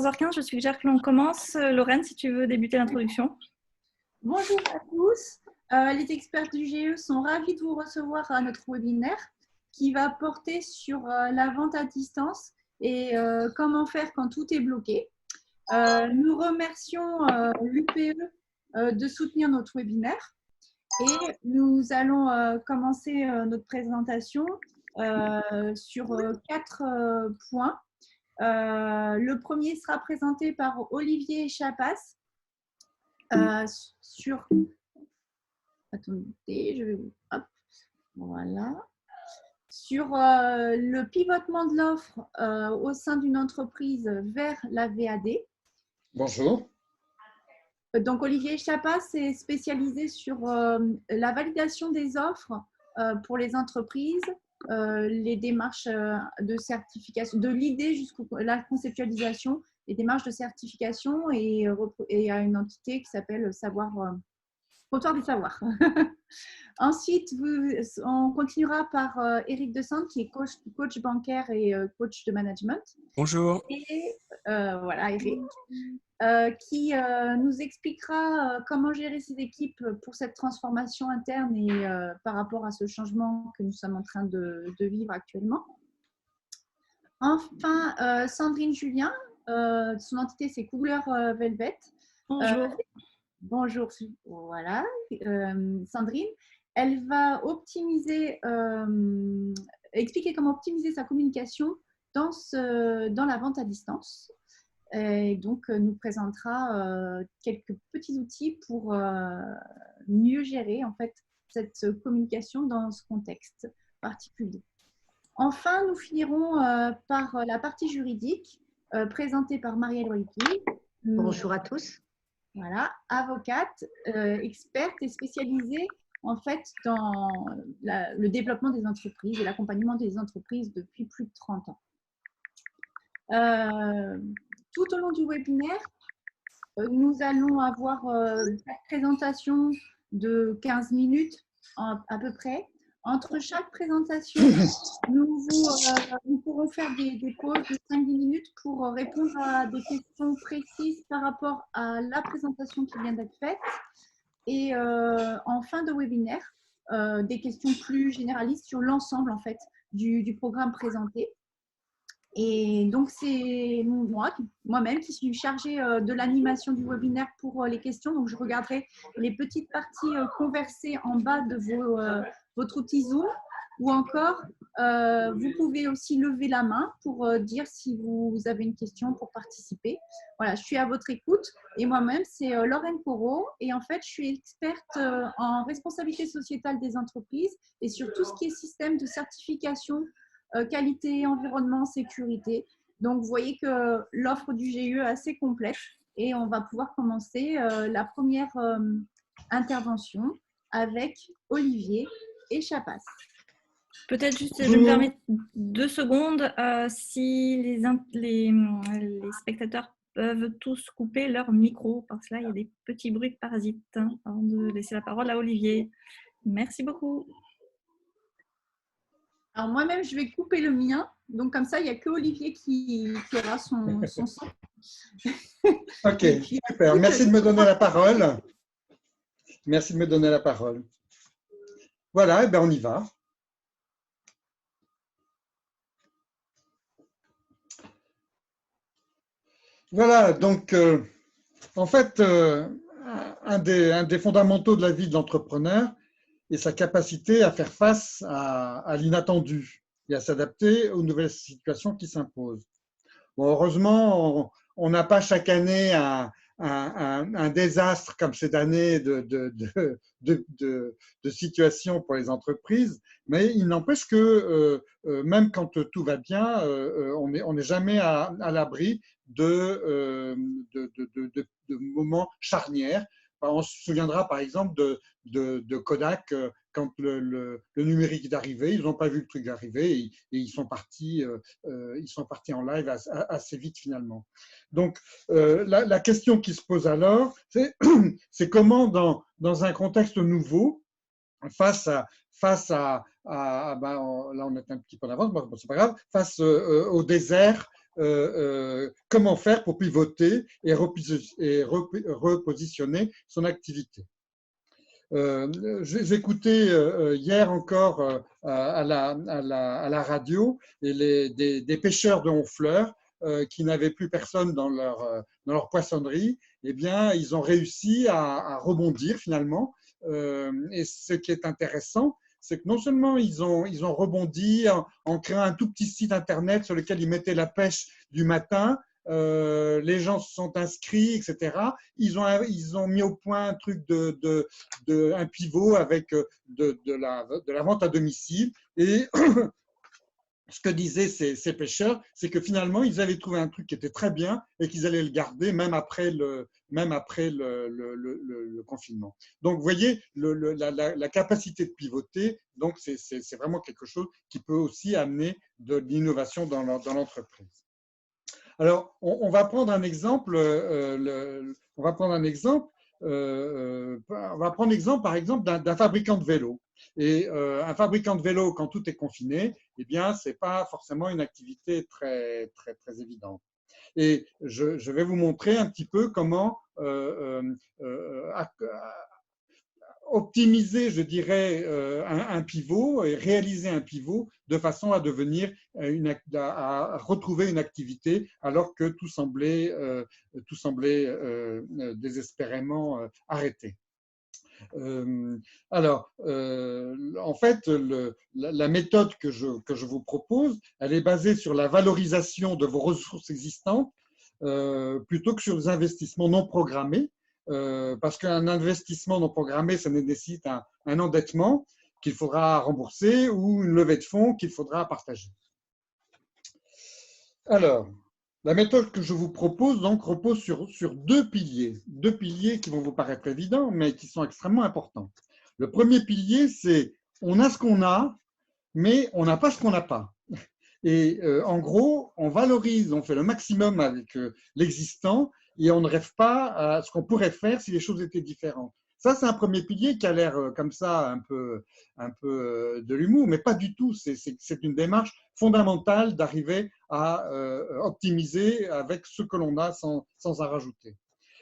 14h15, je suggère que l'on commence. Lorraine, si tu veux débuter l'introduction. Bonjour à tous. Les experts du GE sont ravis de vous recevoir à notre webinaire qui va porter sur la vente à distance et comment faire quand tout est bloqué. Nous remercions l'UPE de soutenir notre webinaire et nous allons commencer notre présentation sur 4 points. Le premier sera présenté par Olivier Chapas sur… Attendez, je vais… Hop, voilà. Sur le pivotement de l'offre au sein d'une entreprise vers la VAD. Bonjour. Donc, Olivier Chapas est spécialisé sur la validation des offres pour les entreprises, les démarches de certification, de l'idée jusqu'à la conceptualisation, les démarches de certification et à une entité qui s'appelle Comptoir des Savoirs. Ensuite, on continuera par Eric Descentes, qui est coach bancaire et coach de management. Bonjour. Et voilà, Eric, qui nous expliquera comment gérer ses équipes pour cette transformation interne et par rapport à ce changement que nous sommes en train de vivre actuellement. Enfin, Sandrine Julien, son entité c'est Couleur Velvet. Bonjour. Bonjour, voilà, Sandrine. Elle va expliquer comment optimiser sa communication dans la vente à distance. Et donc, nous présentera quelques petits outils pour mieux gérer en fait cette communication dans ce contexte particulier. Enfin, nous finirons par la partie juridique présentée par Marielle Waipi. Bonjour à tous. Voilà, avocate, experte et spécialisée en fait dans le développement des entreprises et l'accompagnement des entreprises depuis plus de 30 ans. Tout au long du webinaire, nous allons avoir une présentation de 15 minutes à peu près. Entre chaque présentation, nous pourrons faire des pauses de 5-10 minutes pour répondre à des questions précises par rapport à la présentation qui vient d'être faite. Et en fin de webinaire, des questions plus généralistes sur l'ensemble en fait, du programme présenté. Et donc, c'est moi-même qui suis chargée de l'animation du webinaire pour les questions. Donc, je regarderai les petites parties conversées en bas de votre outil Zoom. Ou encore, vous pouvez aussi lever la main pour dire si vous avez une question pour participer. Voilà, je suis à votre écoute. Et moi-même, c'est Lorraine Corot. Et en fait, je suis experte en responsabilité sociétale des entreprises et sur tout ce qui est système de certification qualité, environnement, sécurité. Donc, vous voyez que l'offre du GE est assez complète et on va pouvoir commencer la première intervention avec Olivier et Chapas. Peut-être juste, je me permets 2 secondes, si les spectateurs peuvent tous couper leur micro, parce que là, il y a des petits bruits de parasites, avant de laisser la parole à Olivier. Merci beaucoup. Alors, moi-même, je vais couper le mien. Donc, comme ça, il n'y a que Olivier qui aura son son. Ok, puis, super. Merci de me donner la parole. Merci de me donner la parole. Voilà, et bien on y va. Voilà, donc, en fait, un des fondamentaux de la vie de l'entrepreneur, et sa capacité à faire face à l'inattendu et à s'adapter aux nouvelles situations qui s'imposent. Bon, heureusement, on n'a pas chaque année un désastre comme cette année de situation pour les entreprises, mais il n'empêche que même quand tout va bien, on n'est jamais à l'abri de moments charnières. On se souviendra par exemple de Kodak quand le numérique est arrivé. Ils n'ont pas vu le truc arriver et ils sont partis en live assez vite finalement. Donc la question qui se pose alors, c'est comment dans un contexte nouveau, face à là on est un petit peu en avance, bon, c'est pas grave, face au désert comment faire pour pivoter et repositionner son activité. J'écoutais hier encore à la radio des pêcheurs de Honfleur qui n'avaient plus personne dans leur poissonnerie. Eh bien, ils ont réussi à rebondir finalement. Et ce qui est intéressant, c'est que non seulement ils ont rebondi en créant un tout petit site internet sur lequel ils mettaient la pêche du matin, les gens se sont inscrits, etc. Ils ont mis au point un truc un pivot avec de la vente à domicile. Et ce que disaient ces pêcheurs, c'est que finalement, ils avaient trouvé un truc qui était très bien et qu'ils allaient le garder même après le confinement. Donc, vous voyez, la capacité de pivoter, donc c'est vraiment quelque chose qui peut aussi amener de l'innovation dans l'entreprise. Alors, on va prendre un exemple. On va prendre l'exemple, par exemple, d'un fabricant de vélo. Et un fabricant de vélo, quand tout est confiné, eh bien, c'est pas forcément une activité très, très, très évidente. Et je vais vous montrer un petit peu comment optimiser, je dirais, un pivot et réaliser un pivot de façon à retrouver une activité alors que tout semblait désespérément arrêté. En fait, la méthode que je vous propose, elle est basée sur la valorisation de vos ressources existantes plutôt que sur des investissements non programmés. Parce qu'un investissement non programmé, ça nécessite un endettement qu'il faudra rembourser ou une levée de fonds qu'il faudra partager. Alors, la méthode que je vous propose donc repose sur deux piliers qui vont vous paraître évidents, mais qui sont extrêmement importants. Le premier pilier, c'est on a ce qu'on a, mais on n'a pas ce qu'on n'a pas. Et en gros, on valorise, on fait le maximum avec l'existant et on ne rêve pas à ce qu'on pourrait faire si les choses étaient différentes. Ça, c'est un premier pilier qui a l'air comme ça un peu de l'humour, mais pas du tout. C'est une démarche fondamentale d'arriver à optimiser avec ce que l'on a sans en rajouter.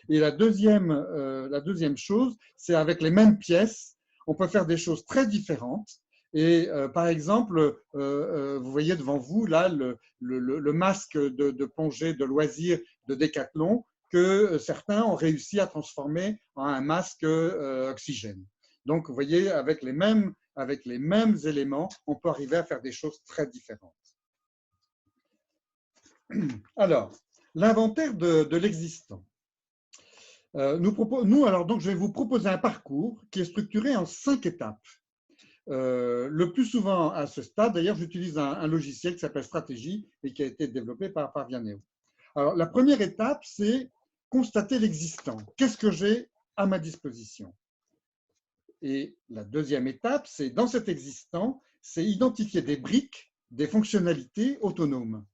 Et la deuxième chose, c'est avec les mêmes pièces, on peut faire des choses très différentes. Et par exemple, vous voyez devant vous là le masque de plongée de loisirs de Decathlon que certains ont réussi à transformer en un masque oxygène. Donc, vous voyez, avec les mêmes éléments, on peut arriver à faire des choses très différentes. Alors, l'inventaire de l'existant. Donc, je vais vous proposer un parcours qui est structuré en 5 étapes. Le plus souvent à ce stade, d'ailleurs, j'utilise un logiciel qui s'appelle Stratégie et qui a été développé par Vianeo. Alors, la première étape, c'est constater l'existant. Qu'est-ce que j'ai à ma disposition? Et la deuxième étape, c'est dans cet existant, c'est identifier des briques, des fonctionnalités autonomes.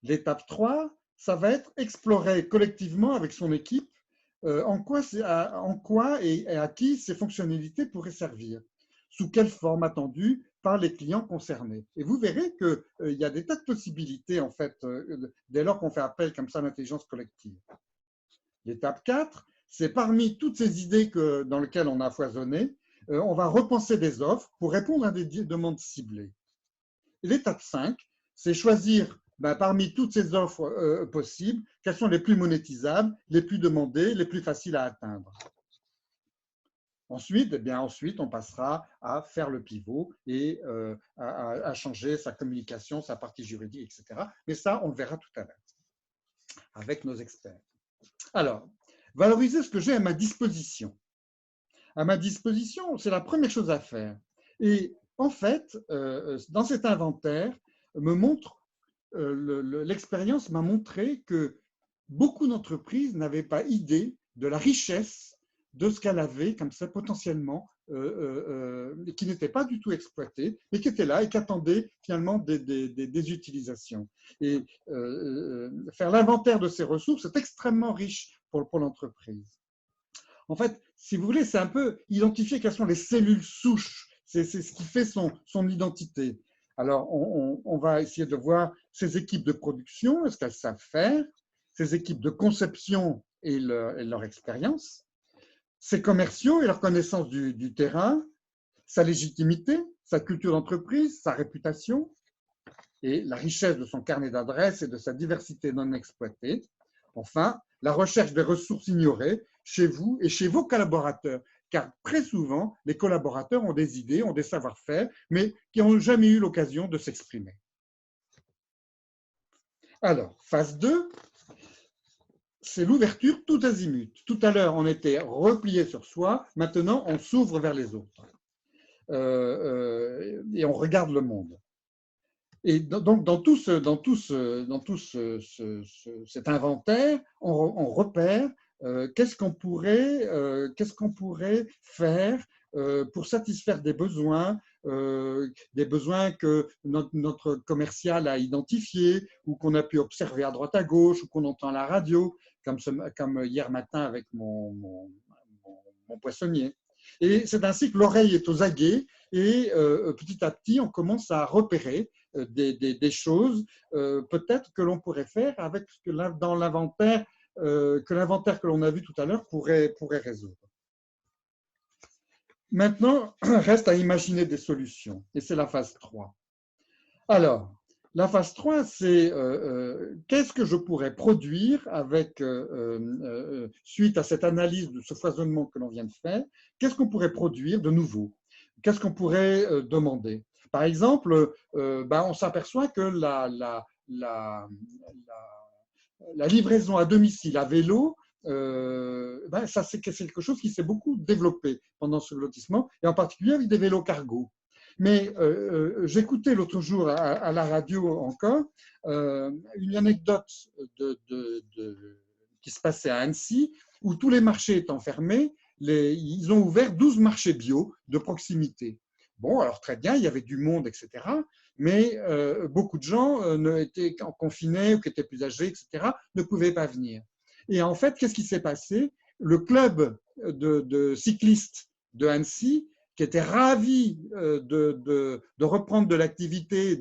L'étape 3, ça va être explorer collectivement avec son équipe en quoi et à qui ces fonctionnalités pourraient servir, sous quelle forme attendue par les clients concernés. Et vous verrez qu'il y a des tas de possibilités, en fait, dès lors qu'on fait appel comme ça à l'intelligence collective. L'étape 4, c'est parmi toutes ces idées dans lesquelles on a foisonné, on va repenser des offres pour répondre à des demandes ciblées. L'étape 5, c'est choisir parmi toutes ces offres possibles, quelles sont les plus monétisables, les plus demandées, les plus faciles à atteindre. Ensuite, on passera à faire le pivot et à changer sa communication, sa partie juridique, etc. Mais ça, on le verra tout à l'heure avec nos experts. Alors, valoriser ce que j'ai à ma disposition. À ma disposition, c'est la première chose à faire. Et en fait, dans cet inventaire, l'expérience m'a montré que beaucoup d'entreprises n'avaient pas idée de la richesse de ce qu'elle avait comme ça potentiellement, qui n'était pas du tout exploité, mais qui était là et qui attendait finalement des utilisations. Et faire l'inventaire de ces ressources est extrêmement riche pour l'entreprise. En fait, si vous voulez, c'est un peu identifier quelles sont les cellules souches, c'est ce qui fait son identité. Alors, on va essayer de voir ces équipes de production, est-ce qu'elles savent faire, ces équipes de conception et leur expérience, ces commerciaux et leur connaissance du terrain, sa légitimité, sa culture d'entreprise, sa réputation et la richesse de son carnet d'adresses et de sa diversité non exploitée. Enfin, la recherche des ressources ignorées chez vous et chez vos collaborateurs, car très souvent, les collaborateurs ont des idées, ont des savoir-faire, mais qui n'ont jamais eu l'occasion de s'exprimer. Alors, phase 2, c'est l'ouverture tout azimut. Tout à l'heure, on était replié sur soi, maintenant, on s'ouvre vers les autres. Et on regarde le monde. Et donc, dans tout cet inventaire, on repère qu'est-ce qu'on pourrait faire pour satisfaire des besoins que notre commercial a identifiés ou qu'on a pu observer à droite à gauche ou qu'on entend à la radio, comme hier matin avec mon poissonnier. Et c'est ainsi que l'oreille est aux aguets et petit à petit, on commence à repérer des choses peut-être que l'on pourrait faire avec ce que dans l'inventaire que l'on a vu tout à l'heure pourrait résoudre. Maintenant, reste à imaginer des solutions et c'est la phase 3. Alors, la phase 3, c'est qu'est-ce que je pourrais produire avec, suite à cette analyse de ce foisonnement que l'on vient de faire, qu'est-ce qu'on pourrait produire de nouveau? Qu'est-ce qu'on pourrait demander? Par exemple, on s'aperçoit que la livraison à domicile à vélo, ça c'est quelque chose qui s'est beaucoup développé pendant ce lotissement, et en particulier avec des vélos cargo. Mais j'écoutais l'autre jour à la radio encore une anecdote qui se passait à Annecy, où tous les marchés étant fermés, ils ont ouvert 12 marchés bio de proximité. Bon, alors très bien, il y avait du monde, etc. Mais beaucoup de gens étaient confinés ou qui étaient plus âgés, etc., ne pouvaient pas venir. Et en fait, qu'est-ce qui s'est passé? Le club de cyclistes de Annecy, qui était ravi de reprendre de l'activité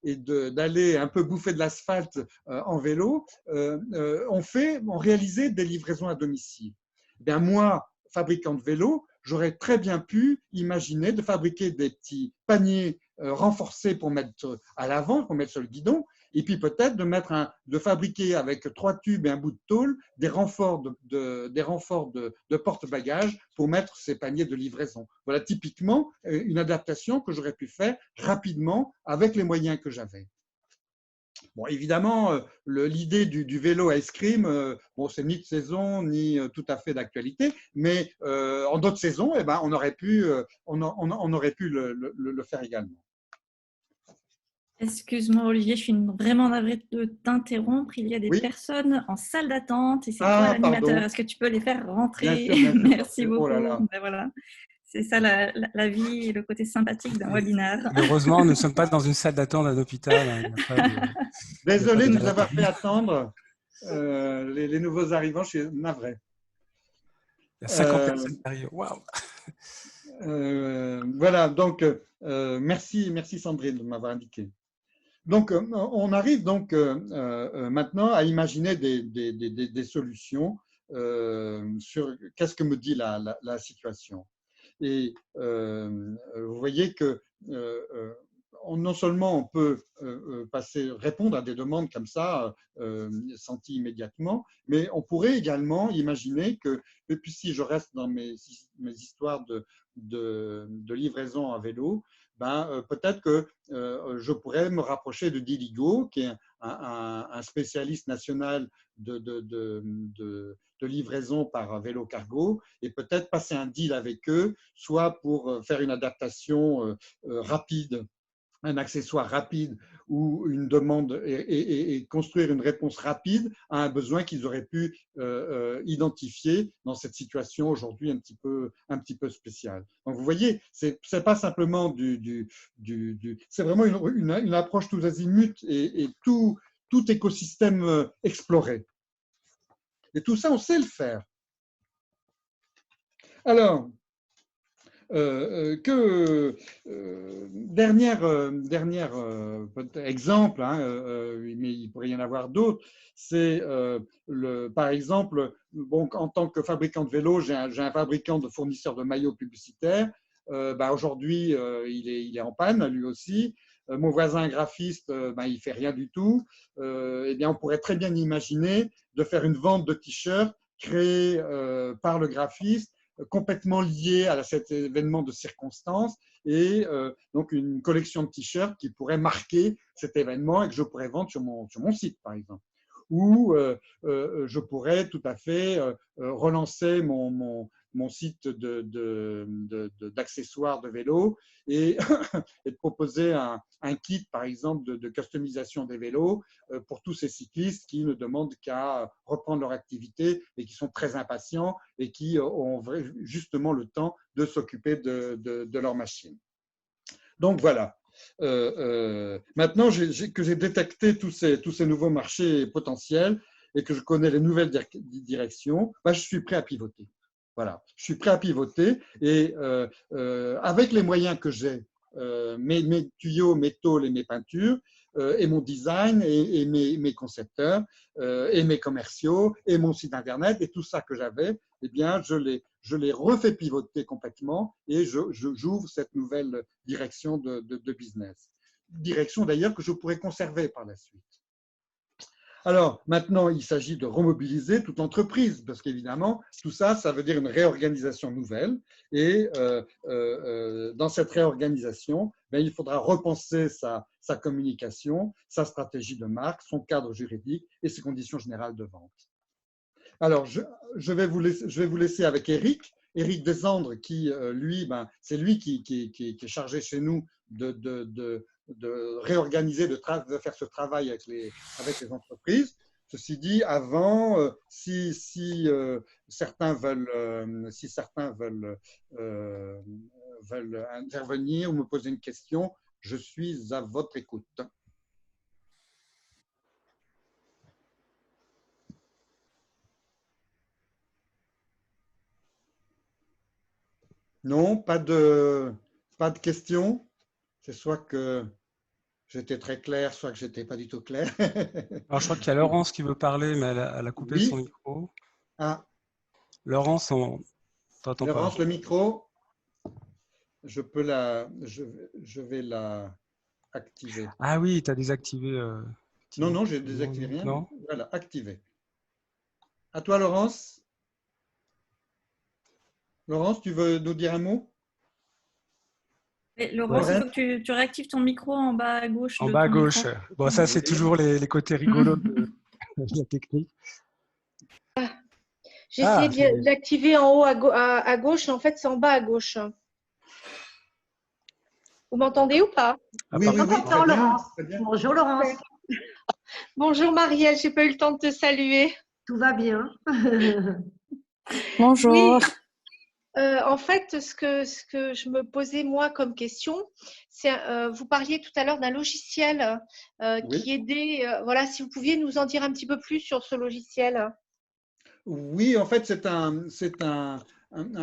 et d'aller un peu bouffer de l'asphalte en vélo, ont réalisé des livraisons à domicile. Bien, moi, fabricant de vélos, j'aurais très bien pu imaginer de fabriquer des petits paniers renforcés pour mettre à l'avant, pour mettre sur le guidon, et puis peut-être de fabriquer avec 3 tubes et un bout de tôle des renforts de porte-bagages pour mettre ces paniers de livraison. Voilà typiquement une adaptation que j'aurais pu faire rapidement avec les moyens que j'avais. Bon, évidemment, l'idée du vélo ice cream, c'est ni de saison, ni tout à fait d'actualité, mais en d'autres saisons, on aurait pu le faire également. Excuse-moi Olivier, je suis vraiment navrée de t'interrompre. Il y a des personnes en salle d'attente et c'est toi l'animateur. Est-ce que tu peux les faire rentrer? Bien sûr, Merci beaucoup. Oh là là. Ben voilà. C'est ça la vie et le côté sympathique d'un webinaire. Heureusement, nous ne sommes pas dans une salle d'attente d'un hôpital. Désolé de nous avoir fait attendre. Les nouveaux arrivants, je suis navré. Il y a 50 personnes qui arrivent. Waouh! Voilà, donc merci Sandrine de m'avoir indiqué. Donc, on arrive donc maintenant à imaginer des solutions sur qu'est-ce que me dit la situation. Et vous voyez que non seulement on peut répondre à des demandes comme ça, senties immédiatement, mais on pourrait également imaginer que, et puis si je reste dans mes histoires de livraison à vélo, peut-être que je pourrais me rapprocher de Diligo, qui est un spécialiste national de livraison par vélo cargo, et peut-être passer un deal avec eux, soit pour faire une adaptation rapide, un accessoire rapide ou une demande et construire une réponse rapide à un besoin qu'ils auraient pu identifier dans cette situation aujourd'hui un petit peu spéciale. Donc vous voyez, c'est pas simplement c'est vraiment une approche tous azimuts et tout écosystème exploré. Et tout ça, on sait le faire. Alors, Dernier exemple, hein, mais il pourrait y en avoir d'autres, c'est par exemple, bon, en tant que fabricant de vélos, j'ai un fabricant de fournisseurs de maillots publicitaires. Aujourd'hui, il est en panne, lui aussi. Mon voisin graphiste, il fait rien du tout. Eh bien, on pourrait très bien imaginer de faire une vente de t-shirts créée par le graphiste, complètement lié à cet événement de circonstance, et donc une collection de t-shirts qui pourrait marquer cet événement et que je pourrais vendre sur mon site, par exemple. Ou je pourrais tout à fait relancer mon site d'accessoires de vélo et, et de proposer un kit, par exemple, de customisation des vélos pour tous ces cyclistes qui ne demandent qu'à reprendre leur activité et qui sont très impatients et qui ont justement le temps de s'occuper de leur machine. Donc voilà. Maintenant que j'ai détecté tous ces nouveaux marchés potentiels et que je connais les nouvelles directions, je suis prêt à pivoter. Voilà, je suis prêt à pivoter et avec les moyens que j'ai, mes tuyaux, mes tôles et mes peintures, et mon design et mes concepteurs et mes commerciaux et mon site internet et tout ça que j'avais, eh bien, je les refais pivoter complètement et j'ouvre cette nouvelle direction de business. Direction d'ailleurs que je pourrais conserver par la suite. Alors maintenant, il s'agit de remobiliser toute l'entreprise parce qu'évidemment, tout ça, ça veut dire une réorganisation nouvelle et dans cette réorganisation, il faudra repenser sa communication, sa stratégie de marque, son cadre juridique et ses conditions générales de vente. Alors, je vais vous laisser avec Eric Desandres, qui, lui, c'est lui qui est chargé chez nous de réorganiser, de faire ce travail avec les entreprises. Ceci dit, avant, si certains veulent intervenir ou me poser une question, je suis à votre écoute. Non, pas de questions. C'est soit que j'étais très clair, soit que j'étais pas du tout clair. Alors, je crois qu'il y a Laurence qui veut parler, mais elle a coupé son micro. Ah. Laurence, on t'entend pas. Laurence, le micro, je vais la activer. Ah oui, tu as désactivé. Non, j'ai désactivé rien. Non. Voilà, activé. À toi, Laurence. Laurence, tu veux nous dire un mot? Laurence, il faut que tu réactives ton micro en bas à gauche. En bas à gauche. Bon, ça, c'est toujours les côtés rigolos de la technique. J'ai essayé de l'activer en haut à gauche, et en fait, c'est en bas à gauche. Vous m'entendez ou pas? Oui, Laurence. Bonjour, Laurence. Bonjour, Marielle. Je n'ai pas eu le temps de te saluer. Tout va bien. Bonjour. Oui. En fait, ce que je me posais moi comme question, c'est vous parliez tout à l'heure d'un logiciel qui aidait. Voilà, si vous pouviez nous en dire un petit peu plus sur ce logiciel. Oui, en fait, c'est un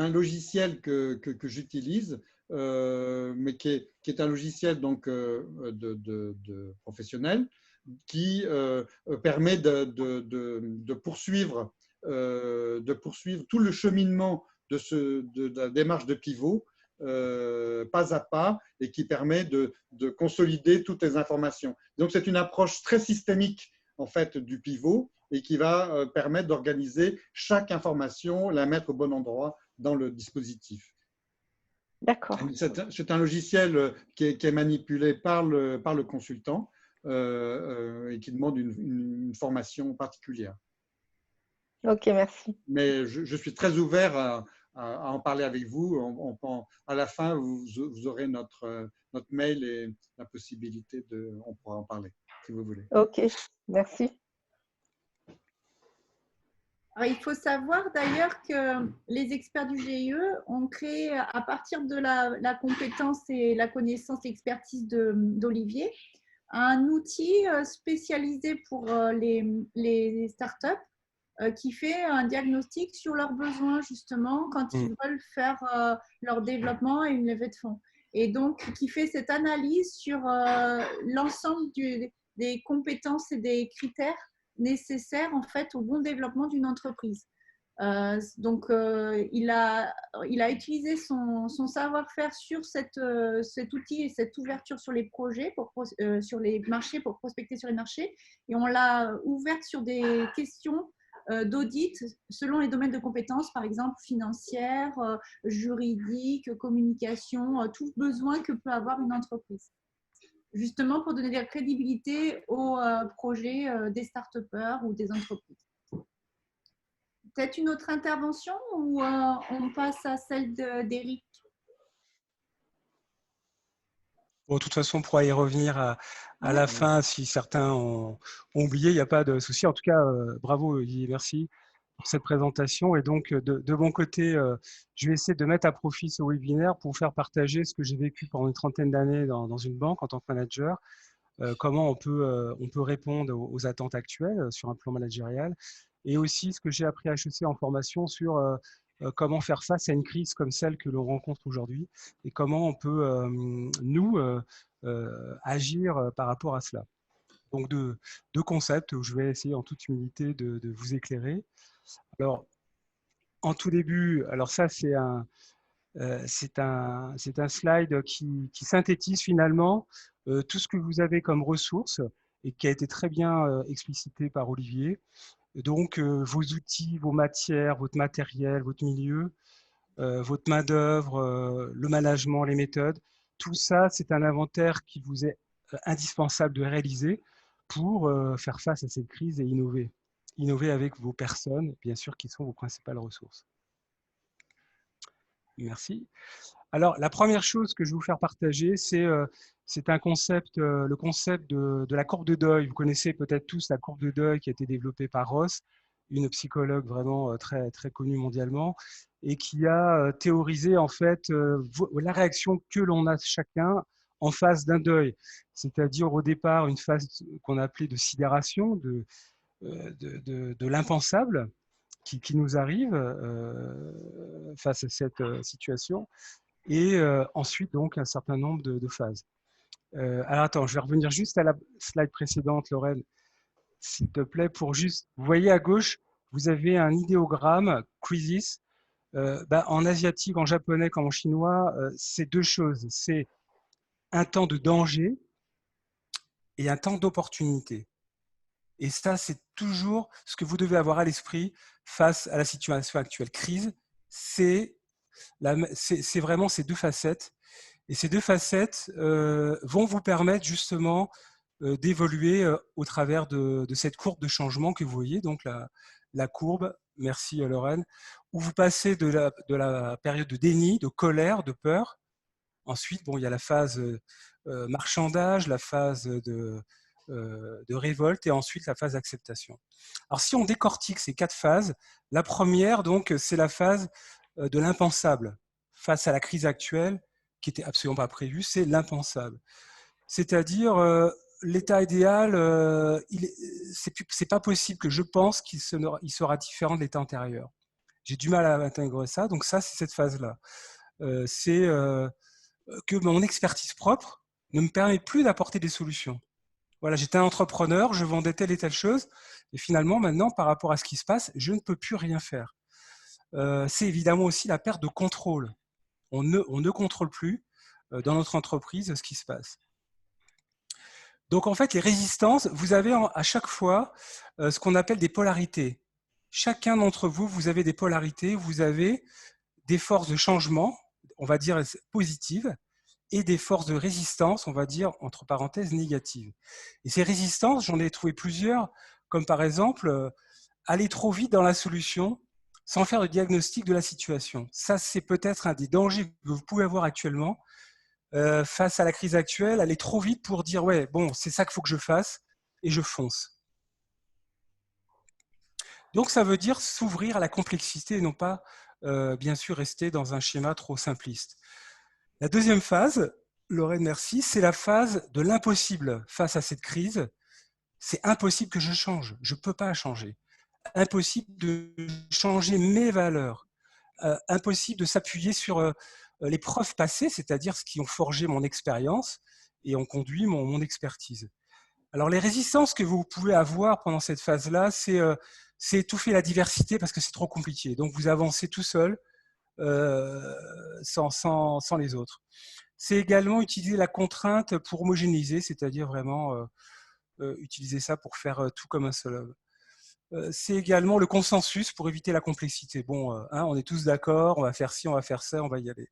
logiciel que j'utilise, mais qui est un logiciel donc de professionnel qui permet de poursuivre tout le cheminement de la démarche de pivot pas à pas et qui permet de consolider toutes les informations. Donc, c'est une approche très systémique en fait du pivot et qui va permettre d'organiser chaque information, la mettre au bon endroit dans le dispositif. D'accord. C'est un logiciel qui est manipulé par le consultant et qui demande une formation particulière. Ok, merci. Mais je suis très ouvert à en parler avec vous. À la fin, vous aurez notre mail et la possibilité on pourra en parler, si vous voulez. Ok, merci. Alors, il faut savoir d'ailleurs que les experts du GIE ont créé, à partir de la compétence et la connaissance et expertise d'Olivier, un outil spécialisé pour les startups qui fait un diagnostic sur leurs besoins, justement, quand ils veulent faire leur développement et une levée de fonds. Et donc, qui fait cette analyse sur l'ensemble des compétences et des critères nécessaires, en fait, au bon développement d'une entreprise. Donc, il a utilisé son savoir-faire sur cet outil et cette ouverture sur les projets, sur les marchés, pour prospecter sur les marchés. Et on l'a ouverte sur des questions d'audit selon les domaines de compétences, par exemple financière, juridique, communication, tout besoin que peut avoir une entreprise. Justement pour donner de la crédibilité aux projets des start-upers ou des entreprises. Peut-être une autre intervention ou on passe à celle d'Éric? Bon, de toute façon, on pourra y revenir à la fin si certains ont oublié, il n'y a pas de souci. En tout cas, bravo Olivier, merci pour cette présentation. Et donc, de mon côté, je vais essayer de mettre à profit ce webinaire pour vous faire partager ce que j'ai vécu pendant une trentaine d'années dans une banque en tant que manager, comment on peut répondre aux attentes actuelles sur un plan managérial, et aussi ce que j'ai appris à HEC en formation sur comment faire face à une crise comme celle que l'on rencontre aujourd'hui et comment on peut, nous, agir par rapport à cela. Donc, deux concepts où je vais essayer en toute humilité de vous éclairer. Alors, en tout début, alors ça, c'est un slide qui synthétise finalement tout ce que vous avez comme ressources et qui a été très bien explicité par Olivier. Donc, vos outils, vos matières, votre matériel, votre milieu, votre main-d'œuvre, le management, les méthodes, tout ça, c'est un inventaire qui vous est indispensable de réaliser pour faire face à cette crise et innover. Innover avec vos personnes, bien sûr, qui sont vos principales ressources. Merci. Alors, la première chose que je vais vous faire partager, c'est un concept, le concept de la courbe de deuil. Vous connaissez peut-être tous la courbe de deuil qui a été développée par Ross, une psychologue vraiment très, très connue mondialement, et qui a théorisé en fait la réaction que l'on a chacun en face d'un deuil. C'est-à-dire au départ une phase qu'on a appelée de sidération, de l'impensable, qui nous arrive face à cette situation, et ensuite donc un certain nombre de phases. Alors attends, je vais revenir juste à la slide précédente, Lorraine, s'il te plaît, pour juste, vous voyez à gauche, vous avez un idéogramme, crisis, en asiatique, en japonais comme en chinois, c'est deux choses, c'est un temps de danger et un temps d'opportunité. Et ça, c'est toujours ce que vous devez avoir à l'esprit face à la situation actuelle. Crise, c'est vraiment ces deux facettes. Et ces deux facettes vont vous permettre justement d'évoluer au travers de cette courbe de changement que vous voyez, donc la courbe, merci Lorraine, où vous passez de la période de déni, de colère, de peur. Ensuite, bon, il y a la phase marchandage, la phase de révolte et ensuite la phase d'acceptation. Alors, si on décortique ces quatre phases, la première, donc, c'est la phase de l'impensable. Face à la crise actuelle, qui n'était absolument pas prévue, c'est l'impensable. C'est-à-dire, l'état idéal, c'est pas possible que je pense qu'il sera différent de l'état antérieur. J'ai du mal à intégrer ça, donc ça, c'est cette phase-là. C'est que mon expertise propre ne me permet plus d'apporter des solutions. Voilà, j'étais un entrepreneur, je vendais telle et telle chose, et finalement, maintenant, par rapport à ce qui se passe, je ne peux plus rien faire. C'est évidemment aussi la perte de contrôle. On ne contrôle plus dans notre entreprise ce qui se passe. Donc, en fait, les résistances, vous avez à chaque fois ce qu'on appelle des polarités. Chacun d'entre vous, vous avez des polarités, vous avez des forces de changement, on va dire positives, et des forces de résistance, on va dire, entre parenthèses, négatives. Et ces résistances, j'en ai trouvé plusieurs, comme par exemple, aller trop vite dans la solution sans faire de diagnostic de la situation. Ça, c'est peut-être un des dangers que vous pouvez avoir actuellement face à la crise actuelle, aller trop vite pour dire « ouais, bon, c'est ça qu'il faut que je fasse » et je fonce. Donc, ça veut dire s'ouvrir à la complexité et non pas, bien sûr, rester dans un schéma trop simpliste. La deuxième phase, Lorraine, merci, c'est la phase de l'impossible face à cette crise. C'est impossible que je change, je ne peux pas changer. impossible de changer mes valeurs, impossible de s'appuyer sur les preuves passées, c'est-à-dire ce qui ont forgé mon expérience et ont conduit mon expertise. Alors, les résistances que vous pouvez avoir pendant cette phase-là, c'est étouffer la diversité parce que c'est trop compliqué. Donc, vous avancez tout seul sans les autres. C'est également utiliser la contrainte pour homogénéiser, c'est-à-dire vraiment utiliser ça pour faire tout comme un seul homme. C'est également le consensus pour éviter la complexité. Bon, on est tous d'accord, on va faire ci, on va faire ça, on va y aller.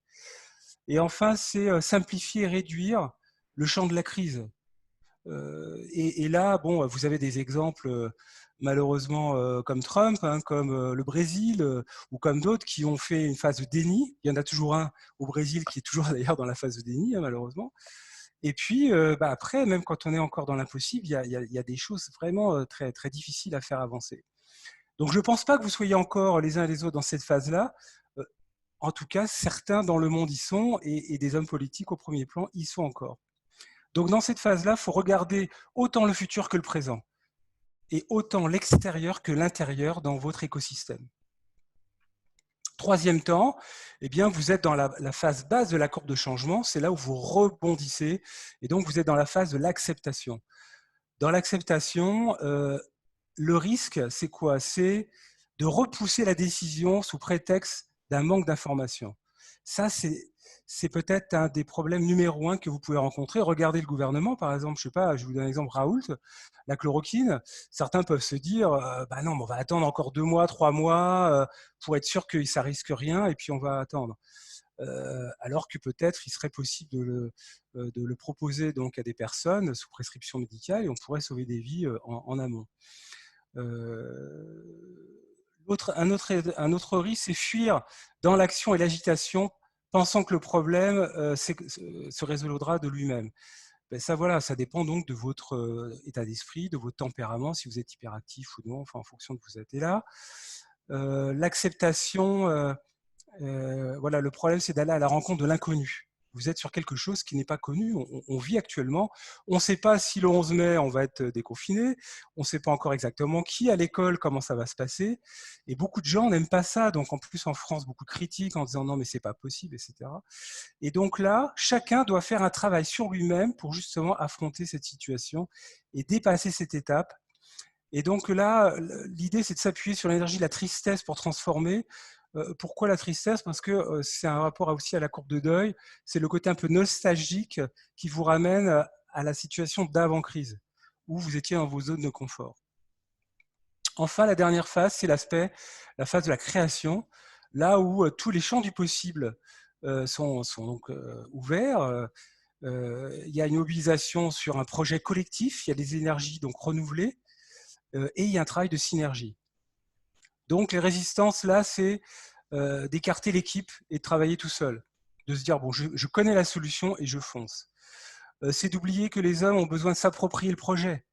Et enfin, c'est simplifier et réduire le champ de la crise. Et là, bon, vous avez des exemples malheureusement comme Trump, comme le Brésil ou comme d'autres qui ont fait une phase de déni. Il y en a toujours un au Brésil qui est toujours d'ailleurs dans la phase de déni, malheureusement. Et puis après, même quand on est encore dans l'impossible, il y a des choses vraiment très, très difficiles à faire avancer. Donc je ne pense pas que vous soyez encore les uns et les autres dans cette phase-là. En tout cas, certains dans le monde y sont et des hommes politiques au premier plan y sont encore. Donc dans cette phase-là, il faut regarder autant le futur que le présent et autant l'extérieur que l'intérieur dans votre écosystème. Troisième temps, eh bien, vous êtes dans la phase basse de la courbe de changement, c'est là où vous rebondissez et donc vous êtes dans la phase de l'acceptation. Dans l'acceptation, le risque, c'est quoi? C'est de repousser la décision sous prétexte d'un manque d'information. Ça, c'est peut-être un des problèmes numéro 1 que vous pouvez rencontrer. Regardez le gouvernement, par exemple, je sais pas, je vous donne un exemple, Raoult, la chloroquine. Certains peuvent se dire, bah non, on va attendre encore 2 mois, 3 mois pour être sûr que ça risque rien, et puis on va attendre. Alors que peut-être il serait possible de le proposer donc à des personnes sous prescription médicale et on pourrait sauver des vies en amont. Un autre risque, c'est fuir dans l'action et l'agitation, pensant que le problème se résoudra de lui-même. Ben ça, voilà, ça dépend donc de votre état d'esprit, de votre tempérament, si vous êtes hyperactif ou non, enfin, en fonction de vous êtes là. L'acceptation, voilà, le problème, c'est d'aller à la rencontre de l'inconnu. Vous êtes sur quelque chose qui n'est pas connu, on vit actuellement. On ne sait pas si le 11 mai, on va être déconfiné, on ne sait pas encore exactement qui à l'école, comment ça va se passer. Et beaucoup de gens n'aiment pas ça, donc en plus en France, beaucoup de critiques en disant non mais c'est pas possible, etc. Et donc là, chacun doit faire un travail sur lui-même pour justement affronter cette situation et dépasser cette étape. Et donc là, l'idée c'est de s'appuyer sur l'énergie de la tristesse pour transformer. Pourquoi la tristesse? Parce que c'est un rapport aussi à la courbe de deuil, c'est le côté un peu nostalgique qui vous ramène à la situation d'avant-crise, où vous étiez dans vos zones de confort. Enfin, la dernière phase, c'est la phase de la création, là où tous les champs du possible sont donc ouverts. Il y a une mobilisation sur un projet collectif, il y a des énergies donc renouvelées, et il y a un travail de synergie. Donc les résistances, là, c'est d'écarter l'équipe et de travailler tout seul. De se dire, bon, je connais la solution et je fonce. C'est d'oublier que les hommes ont besoin de s'approprier le projet.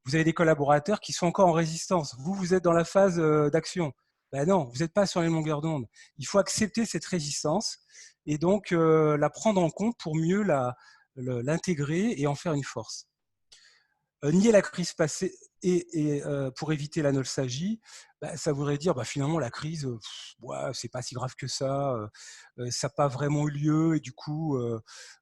Vous avez des collaborateurs qui sont encore en résistance. Vous êtes dans la phase d'action. Ben non, vous n'êtes pas sur les longueurs d'onde. Il faut accepter cette résistance et donc la prendre en compte pour mieux l'intégrer et en faire une force. Nier la crise passée et pour éviter la nostalgie, bah, ça voudrait dire finalement la crise, c'est pas si grave que ça n'a pas vraiment eu lieu et du coup,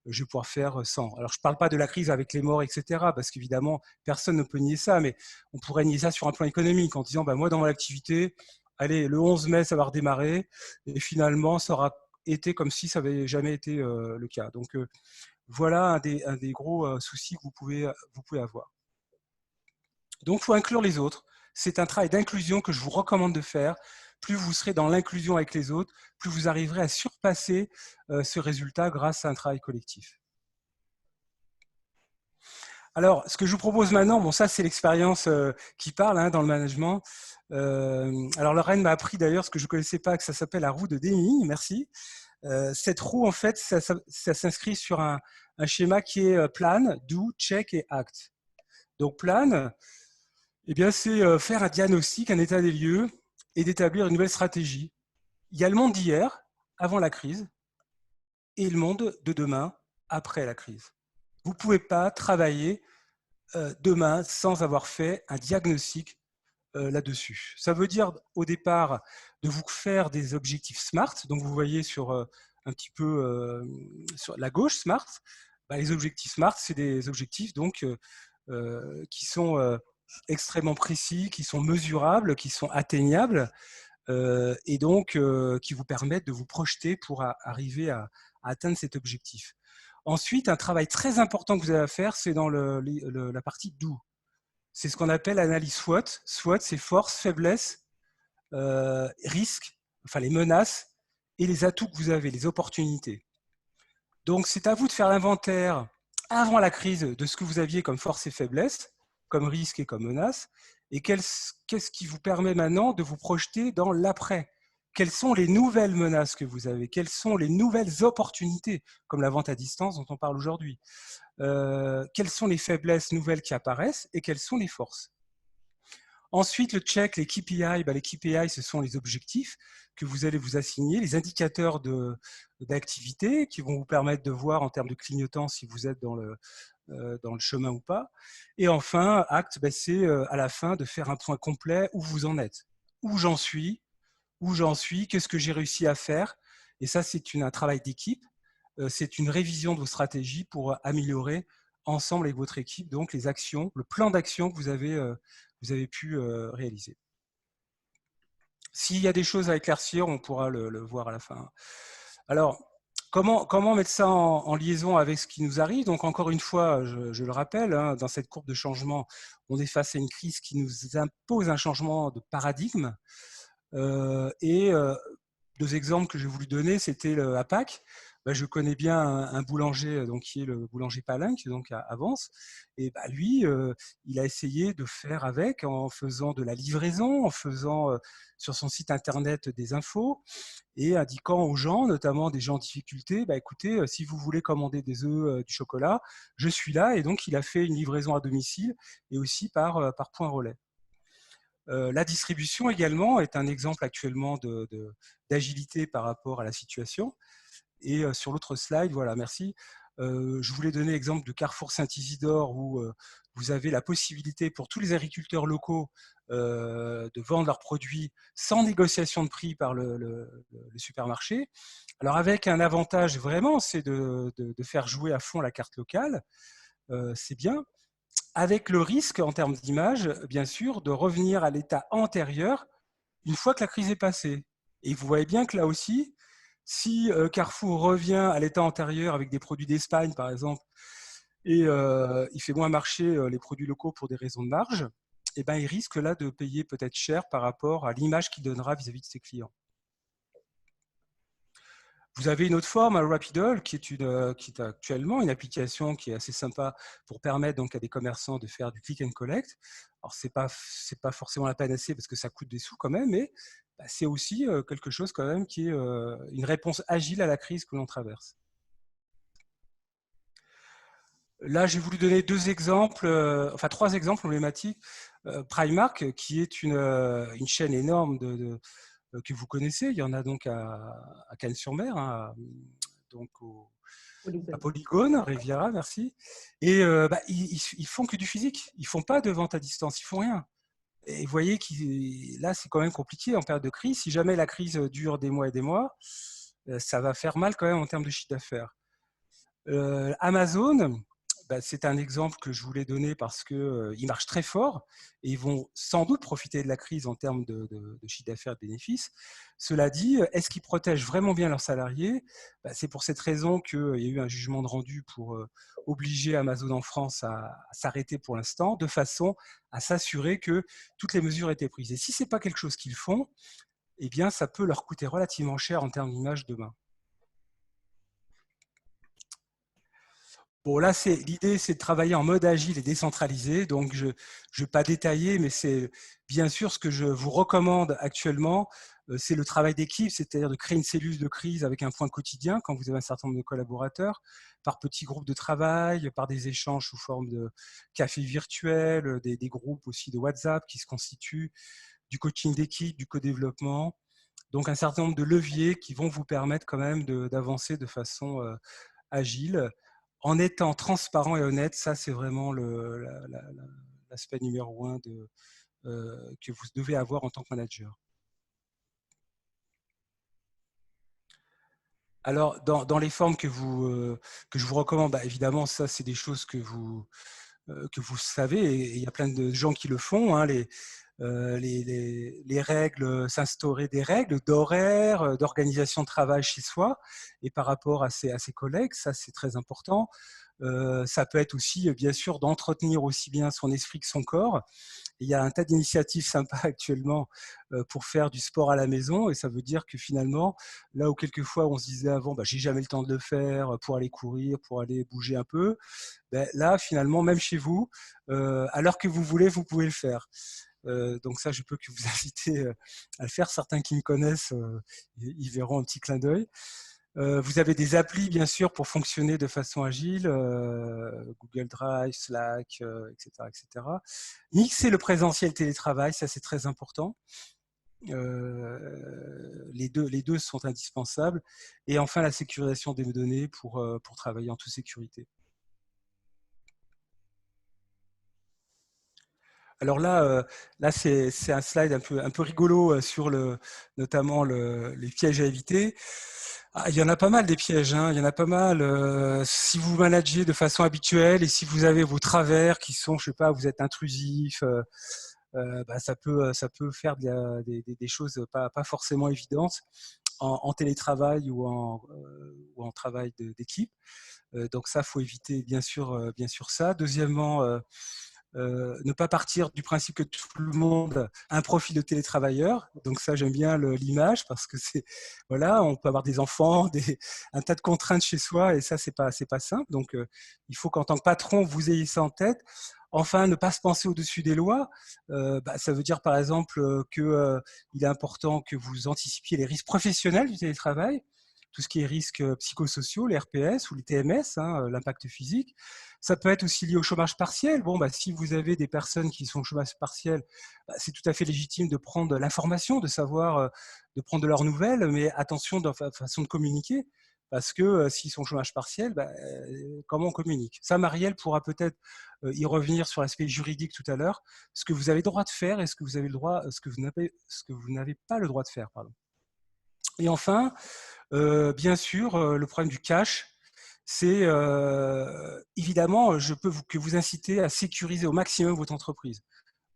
je vais pouvoir faire sans. Alors je ne parle pas de la crise avec les morts, etc., parce qu'évidemment, personne ne peut nier ça, mais on pourrait nier ça sur un plan économique en disant, moi dans mon activité, allez, le 11 mai, ça va redémarrer et finalement, ça aura été comme si ça n'avait jamais été le cas. Donc voilà un des gros soucis que vous pouvez avoir. Donc, il faut inclure les autres. C'est un travail d'inclusion que je vous recommande de faire. Plus vous serez dans l'inclusion avec les autres, plus vous arriverez à surpasser ce résultat grâce à un travail collectif. Alors, ce que je vous propose maintenant, bon, ça c'est l'expérience qui parle dans le management. Alors, Lorraine m'a appris d'ailleurs ce que je ne connaissais pas, que ça s'appelle la roue de Deming, merci. Cette roue, en fait, ça s'inscrit sur un schéma qui est plan, do, check et act. Donc, plan, eh bien, c'est faire un diagnostic, un état des lieux et d'établir une nouvelle stratégie. Il y a le monde d'hier, avant la crise, et le monde de demain, après la crise. Vous ne pouvez pas travailler demain sans avoir fait un diagnostic là-dessus. Ça veut dire au départ de vous faire des objectifs SMART. Donc vous voyez sur un petit peu sur la gauche SMART, les objectifs SMART, c'est des objectifs donc qui sont extrêmement précis, qui sont mesurables, qui sont atteignables et donc qui vous permettent de vous projeter pour arriver à atteindre cet objectif. Ensuite, un travail très important que vous avez à faire, c'est dans la partie do. C'est ce qu'on appelle l'analyse SWOT. SWOT, c'est force, faiblesse, risque, enfin les menaces et les atouts que vous avez, les opportunités. Donc, c'est à vous de faire l'inventaire avant la crise de ce que vous aviez comme force et faiblesse, comme risque et comme menace, et qu'est-ce qui vous permet maintenant de vous projeter dans l'après. Quelles sont les nouvelles menaces que vous avez? Quelles sont les nouvelles opportunités, comme la vente à distance dont on parle aujourd'hui? Quelles sont les faiblesses nouvelles qui apparaissent et quelles sont les forces? Ensuite, le check, les KPI. Les KPI, ce sont les objectifs que vous allez vous assigner, les indicateurs d'activité qui vont vous permettre de voir en termes de clignotants si vous êtes dans le chemin ou pas. Et enfin, acte, c'est à la fin de faire un point complet où vous en êtes. Où j'en suis, qu'est-ce que j'ai réussi à faire. Et ça, c'est un travail d'équipe. C'est une révision de vos stratégies pour améliorer ensemble avec votre équipe donc les actions, le plan d'action que vous avez pu réaliser. S'il y a des choses à éclaircir, on pourra le voir à la fin. Alors, comment mettre ça en liaison avec ce qui nous arrive? Donc, encore une fois, je le rappelle, dans cette courbe de changement, on est face à une crise qui nous impose un changement de paradigme. Deux exemples que j'ai voulu donner, c'était à Pâques. Je connais bien un boulanger donc, qui est le boulanger Palin, qui est donc à Vence. Et lui, il a essayé de faire avec en faisant de la livraison, en faisant sur son site internet des infos et indiquant aux gens, notamment des gens en difficulté, écoutez, si vous voulez commander des œufs, du chocolat, je suis là. Et donc, il a fait une livraison à domicile et aussi par point relais. La distribution également est un exemple actuellement d'agilité par rapport à la situation. Et sur l'autre slide, voilà, merci. Je voulais donner l'exemple de Carrefour Saint-Isidore où vous avez la possibilité pour tous les agriculteurs locaux de vendre leurs produits sans négociation de prix par le supermarché. Alors avec un avantage vraiment, c'est de faire jouer à fond la carte locale, c'est bien. Avec le risque en termes d'image, bien sûr, de revenir à l'état antérieur une fois que la crise est passée. Et vous voyez bien que là aussi, si Carrefour revient à l'état antérieur avec des produits d'Espagne, par exemple, et il fait moins marcher les produits locaux pour des raisons de marge, il risque là de payer peut-être cher par rapport à l'image qu'il donnera vis-à-vis de ses clients. Vous avez une autre forme, Rapidol, qui est actuellement une application qui est assez sympa pour permettre donc à des commerçants de faire du click and collect. Alors, c'est pas forcément la panacée parce que ça coûte des sous quand même, mais c'est aussi quelque chose quand même qui est une réponse agile à la crise que l'on traverse. Là, j'ai voulu donner trois exemples emblématiques. Primark, qui est une chaîne énorme que vous connaissez. Il y en a donc à Cannes-sur-Mer, donc à Polygone, Riviera, merci. Et ils font que du physique. Ils font pas de vente à distance, ils font rien. Et vous voyez que là, c'est quand même compliqué en période de crise. Si jamais la crise dure des mois et des mois, ça va faire mal quand même en termes de chiffre d'affaires. Amazon, c'est un exemple que je voulais donner parce qu'ils marchent très fort et ils vont sans doute profiter de la crise en termes de chiffre d'affaires et de bénéfices. Cela dit, est-ce qu'ils protègent vraiment bien leurs salariés? C'est pour cette raison qu'il y a eu un jugement de rendu pour obliger Amazon en France à s'arrêter pour l'instant, de façon à s'assurer que toutes les mesures étaient prises. Et si ce n'est pas quelque chose qu'ils font, eh bien, ça peut leur coûter relativement cher en termes d'image demain. Bon, là, l'idée, c'est de travailler en mode agile et décentralisé. Donc, je ne vais pas détailler, mais c'est bien sûr ce que je vous recommande actuellement. C'est le travail d'équipe, c'est-à-dire de créer une cellule de crise avec un point quotidien quand vous avez un certain nombre de collaborateurs, par petits groupes de travail, par des échanges sous forme de café virtuel, des groupes aussi de WhatsApp qui se constituent, du coaching d'équipe, du co-développement. Donc, un certain nombre de leviers qui vont vous permettre quand même d'avancer de façon agile, en étant transparent et honnête. Ça, c'est vraiment l'aspect numéro 1 que vous devez avoir en tant que manager. Alors, dans les formes que je vous recommande, bah, évidemment, ça, c'est des choses que vous savez, et il y a plein de gens qui le font, hein, les règles, s'instaurer des règles d'horaire, d'organisation de travail chez soi, et par rapport à ses collègues, ça, c'est très important. Ça peut être aussi, bien sûr, d'entretenir aussi bien son esprit que son corps. Il y a un tas d'initiatives sympas actuellement pour faire du sport à la maison, et ça veut dire que finalement, là où quelquefois on se disait avant, bah, j'ai jamais le temps de le faire pour aller courir, pour aller bouger un peu, ben, là finalement, même chez vous, à l'heure que vous voulez, vous pouvez le faire. Donc ça, je peux que vous inviter à le faire. Certains qui me connaissent, ils verront un petit clin d'œil. Vous avez des applis, bien sûr, pour fonctionner de façon agile, Google Drive, Slack, etc., etc. Mixer le présentiel télétravail, ça c'est très important. Les deux sont indispensables. Et enfin, la sécurisation des données pour travailler en toute sécurité. Alors là, c'est un slide un peu rigolo sur notamment les pièges à éviter. Ah, il y en a pas mal des pièges, hein. Il y en a pas mal. Si vous managez de façon habituelle et si vous avez vos travers qui sont, je sais pas, vous êtes intrusif, bah, ça peut faire des choses pas forcément évidentes en télétravail ou en travail d'équipe. Donc ça, faut éviter bien sûr ça. Deuxièmement, ne pas partir du principe que tout le monde a un profil de télétravailleur. Donc ça, j'aime bien l'image parce que c'est, voilà, on peut avoir des enfants, un tas de contraintes chez soi et ça, c'est pas simple. Donc, il faut qu'en tant que patron, vous ayez ça en tête. Enfin, ne pas se penser au-dessus des lois. Bah, ça veut dire, par exemple, qu'il est important que vous anticipiez les risques professionnels du télétravail, tout ce qui est risques psychosociaux, les RPS ou les TMS, hein, l'impact physique. Ça peut être aussi lié au chômage partiel. Bon, bah, si vous avez des personnes qui sont au chômage partiel, bah, c'est tout à fait légitime de prendre l'information, de savoir, de prendre de leurs nouvelles, mais attention dans la façon de communiquer, parce que s'ils sont au chômage partiel, bah, comment on communique? Ça, Marielle pourra peut-être y revenir sur l'aspect juridique tout à l'heure, ce que vous avez le droit de faire et ce que vous avez le droit, ce que vous n'avez pas le droit de faire, pardon. Et enfin, bien sûr, le problème du cash, c'est évidemment, je peux vous inciter à sécuriser au maximum votre entreprise.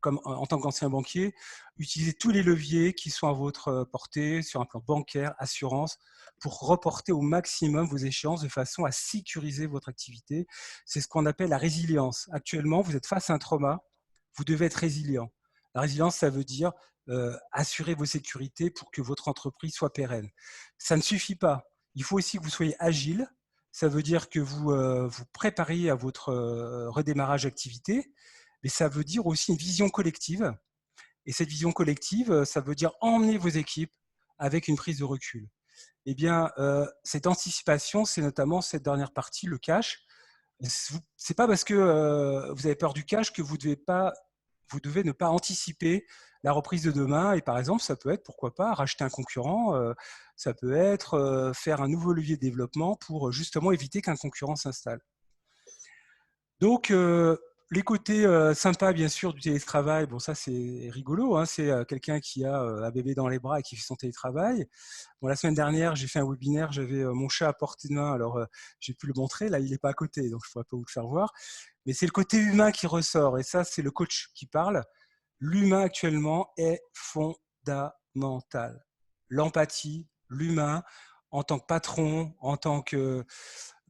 Comme en tant qu'ancien banquier, utilisez tous les leviers qui sont à votre portée sur un plan bancaire, assurance, pour reporter au maximum vos échéances de façon à sécuriser votre activité. C'est ce qu'on appelle la résilience. Actuellement, vous êtes face à un trauma, vous devez être résilient. La résilience, ça veut dire assurer vos sécurités pour que votre entreprise soit pérenne. Ça ne suffit pas. Il faut aussi que vous soyez agile. Ça veut dire que vous vous prépariez à votre redémarrage d'activité, mais ça veut dire aussi une vision collective. Et cette vision collective, ça veut dire emmener vos équipes avec une prise de recul. Eh bien, cette anticipation, c'est notamment cette dernière partie, le cash. C'est pas parce que vous avez peur du cash que vous devez ne pas anticiper la reprise de demain. Et par exemple, ça peut être, pourquoi pas, racheter un concurrent, ça peut être faire un nouveau levier de développement pour justement éviter qu'un concurrent s'installe. Donc, les côtés sympas, bien sûr, du télétravail, bon, ça c'est rigolo, hein, c'est quelqu'un qui a un bébé dans les bras et qui fait son télétravail. Bon, la semaine dernière, j'ai fait un webinaire, j'avais mon chat à portée de main, alors j'ai pu le montrer, là il n'est pas à côté, donc je ne pourrais pas vous le faire voir. Mais c'est le côté humain qui ressort, et ça c'est le coach qui parle. L'humain actuellement est fondamental. L'empathie, l'humain, en tant que patron, en tant que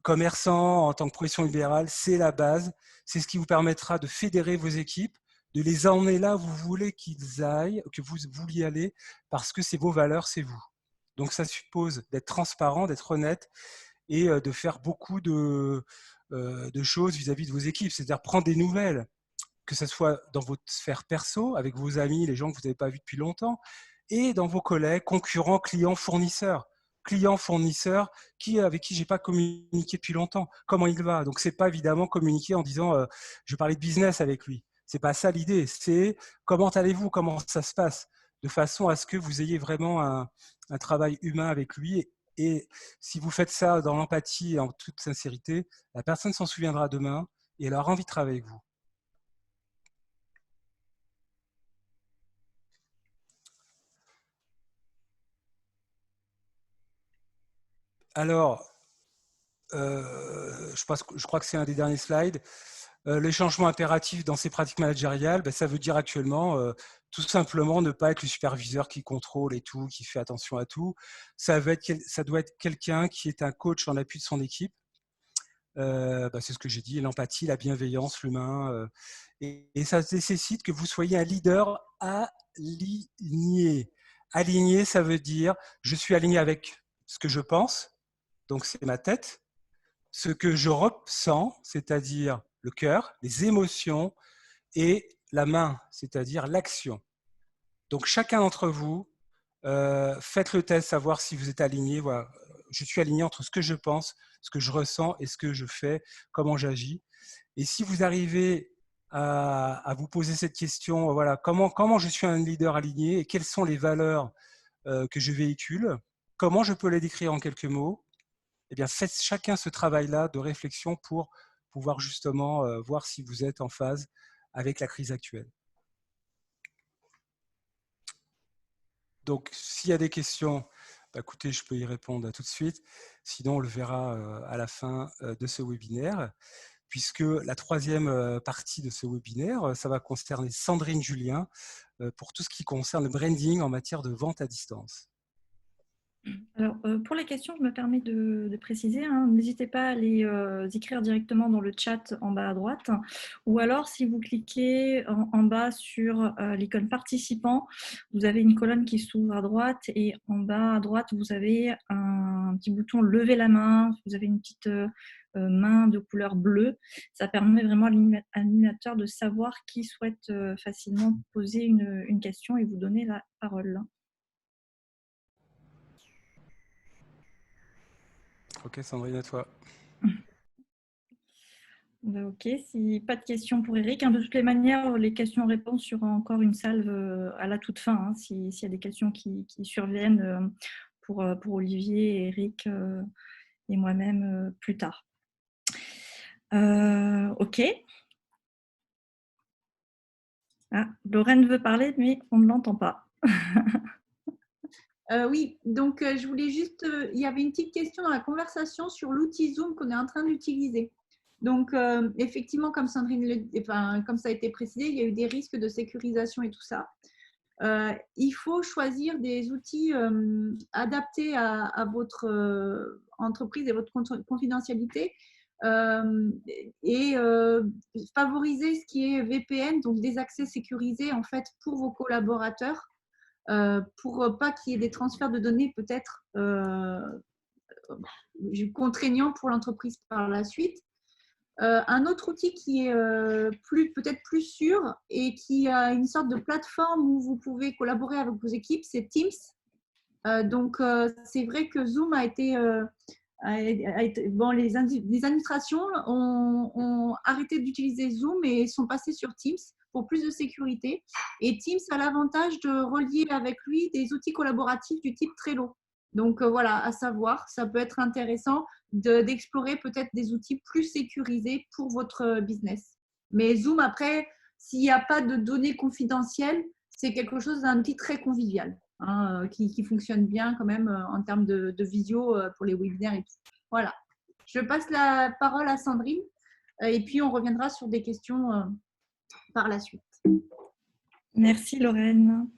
commerçant, en tant que profession libérale, c'est la base. C'est ce qui vous permettra de fédérer vos équipes, de les emmener là où vous voulez qu'ils aillent, que vous vouliez aller, parce que c'est vos valeurs, c'est vous. Donc ça suppose d'être transparent, d'être honnête et de faire beaucoup de choses vis-à-vis de vos équipes, c'est-à-dire prendre des nouvelles, que ce soit dans votre sphère perso, avec vos amis, les gens que vous n'avez pas vus depuis longtemps, et dans vos collègues, concurrents, clients, fournisseurs. Clients, fournisseurs, avec qui je n'ai pas communiqué depuis longtemps. Comment il va? Donc, ce n'est pas évidemment communiquer en disant je vais parler de business avec lui. Ce n'est pas ça l'idée. C'est comment allez-vous? Comment ça se passe? De façon à ce que vous ayez vraiment un travail humain avec lui. Et si vous faites ça dans l'empathie et en toute sincérité, la personne s'en souviendra demain et elle aura envie de travailler avec vous. Alors, je crois que c'est un des derniers slides. Les changements impératifs dans ces pratiques managériales, ça veut dire actuellement tout simplement ne pas être le superviseur qui contrôle et tout, qui fait attention à tout. Ça doit être quelqu'un qui est un coach en appui de son équipe. C'est ce que j'ai dit, l'empathie, la bienveillance, l'humain. Et ça nécessite que vous soyez un leader aligné. Aligné, ça veut dire je suis aligné avec ce que je pense, donc c'est ma tête, ce que je ressens, c'est-à-dire le cœur, les émotions, et la main, c'est-à-dire l'action. Donc chacun d'entre vous, faites le test, savoir si vous êtes aligné. Voilà. Je suis aligné entre ce que je pense, ce que je ressens et ce que je fais, comment j'agis. Et si vous arrivez à vous poser cette question, voilà, comment je suis un leader aligné et quelles sont les valeurs que je véhicule, comment je peux les décrire en quelques mots, eh bien, faites chacun ce travail-là de réflexion pour pouvoir justement voir si vous êtes en phase avec la crise actuelle. Donc, s'il y a des questions, écoutez, je peux y répondre tout de suite. Sinon, on le verra à la fin de ce webinaire, puisque la troisième partie de ce webinaire, ça va concerner Sandrine Julien pour tout ce qui concerne le branding en matière de vente à distance. Alors, pour les questions, je me permets de préciser, n'hésitez pas à les écrire directement dans le chat en bas à droite, ou alors si vous cliquez en bas sur l'icône participant, vous avez une colonne qui s'ouvre à droite et en bas à droite, vous avez un petit bouton lever la main, vous avez une petite main de couleur bleue. Ça permet vraiment à l'animateur de savoir qui souhaite facilement poser une question et vous donner la parole. Ok, Sandrine, à toi. Ok, si pas de questions pour Eric. De toutes les manières, les questions-réponses, il y aura encore une salve à la toute fin, s'il y a des questions qui surviennent pour Olivier, Eric et moi-même plus tard. Ok. Lorraine veut parler, mais on ne l'entend pas. Oui, donc je voulais juste, il y avait une petite question dans la conversation sur l'outil Zoom qu'on est en train d'utiliser. Donc, effectivement, comme Sandrine, comme ça a été précisé, il y a eu des risques de sécurisation et tout ça. Il faut choisir des outils adaptés à votre entreprise et votre confidentialité et favoriser ce qui est VPN, donc des accès sécurisés en fait pour vos collaborateurs. Pour pas qu'il y ait des transferts de données peut-être contraignants pour l'entreprise par la suite. Un autre outil qui est peut-être plus sûr et qui a une sorte de plateforme où vous pouvez collaborer avec vos équipes, c'est Teams. Donc, c'est vrai que Zoom a été… les administrations ont arrêté d'utiliser Zoom et sont passées sur Teams pour plus de sécurité. Et Teams a l'avantage de relier avec lui des outils collaboratifs du type Trello. Donc, voilà, à savoir, ça peut être intéressant d'explorer peut-être des outils plus sécurisés pour votre business. Mais Zoom, après, s'il n'y a pas de données confidentielles, c'est quelque chose d'un outil très convivial. Qui fonctionne bien quand même en termes de visio pour les webinaires et tout. Voilà. Je passe la parole à Sandrine et puis on reviendra sur des questions par la suite. Merci Lorraine.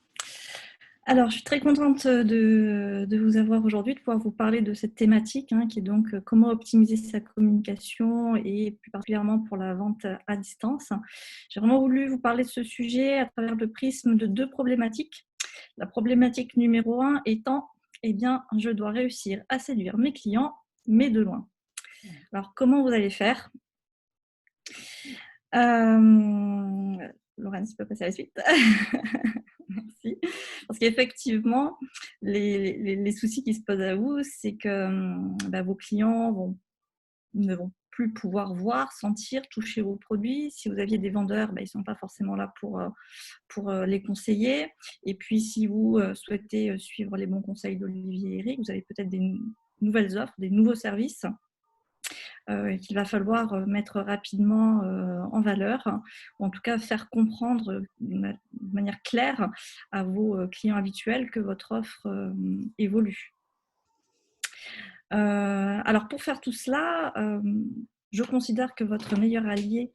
Alors, je suis très contente de vous avoir aujourd'hui, de pouvoir vous parler de cette thématique qui est donc comment optimiser sa communication et plus particulièrement pour la vente à distance. J'ai vraiment voulu vous parler de ce sujet à travers le prisme de deux problématiques. La problématique numéro 1 étant, je dois réussir à séduire mes clients, mais de loin. Alors, comment vous allez faire ? Lorraine, si tu peux passer à la suite. Merci. Parce qu'effectivement, les soucis qui se posent à vous, c'est que vos clients ne vont plus pouvoir voir, sentir, toucher vos produits. Si vous aviez des vendeurs, ils ne sont pas forcément là pour les conseiller. Et puis, si vous souhaitez suivre les bons conseils d'Olivier et Eric, vous avez peut-être des nouvelles offres, des nouveaux services qu'il va falloir mettre rapidement en valeur, ou en tout cas faire comprendre de manière claire à vos clients habituels que votre offre évolue. Alors, pour faire tout cela, je considère que votre meilleur allié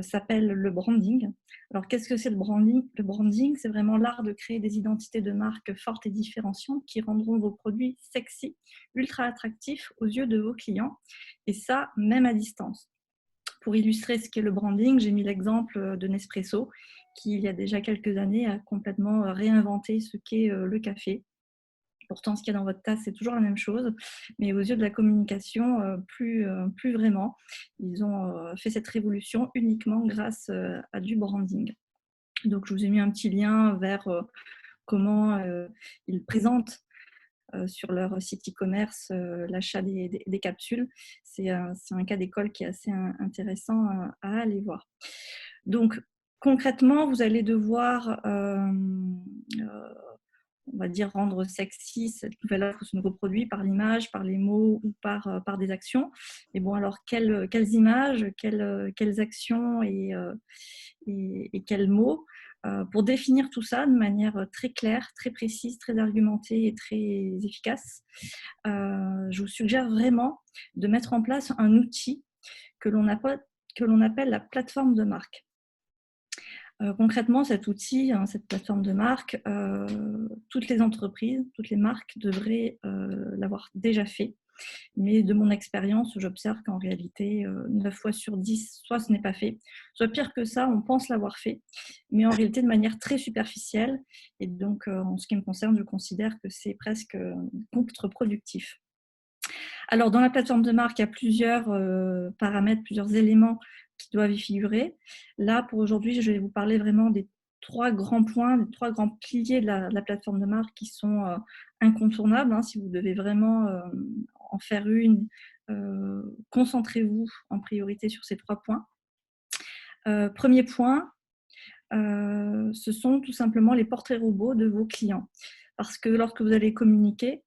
s'appelle le branding. Alors, qu'est-ce que c'est le branding? Le branding, c'est vraiment l'art de créer des identités de marque fortes et différenciantes qui rendront vos produits sexy, ultra attractifs aux yeux de vos clients, et ça, même à distance. Pour illustrer ce qu'est le branding, j'ai mis l'exemple de Nespresso, qui, il y a déjà quelques années, a complètement réinventé ce qu'est le café. Pourtant, ce qu'il y a dans votre tasse, c'est toujours la même chose, mais aux yeux de la communication, plus vraiment. Ils ont fait cette révolution uniquement grâce à du branding. Donc, je vous ai mis un petit lien vers comment ils présentent sur leur site e-commerce l'achat des capsules. C'est un cas d'école qui est assez intéressant à aller voir. Donc, concrètement, vous allez devoir on va dire, rendre sexy cette nouvelle offre, ce nouveau produit par l'image, par les mots ou par des actions. Et bon, alors, quelles images, quelles actions et quels mots pour définir tout ça de manière très claire, très précise, très argumentée et très efficace. Je vous suggère vraiment de mettre en place un outil que l'on appelle la plateforme de marque. Concrètement, cet outil, cette plateforme de marque, toutes les entreprises, toutes les marques devraient l'avoir déjà fait. Mais de mon expérience, j'observe qu'en réalité, 9 fois sur 10, soit ce n'est pas fait, soit pire que ça, on pense l'avoir fait, mais en réalité de manière très superficielle. Et donc, en ce qui me concerne, je considère que c'est presque contre-productif. Alors, dans la plateforme de marque, il y a plusieurs paramètres, plusieurs éléments qui doivent y figurer. Là, pour aujourd'hui, je vais vous parler vraiment des 3 grands points, des 3 grands piliers de la plateforme de marque qui sont incontournables. Hein, si vous devez vraiment en faire une, concentrez-vous en priorité sur ces 3 points. Premier point, ce sont tout simplement les portraits robots de vos clients. Parce que lorsque vous allez communiquer,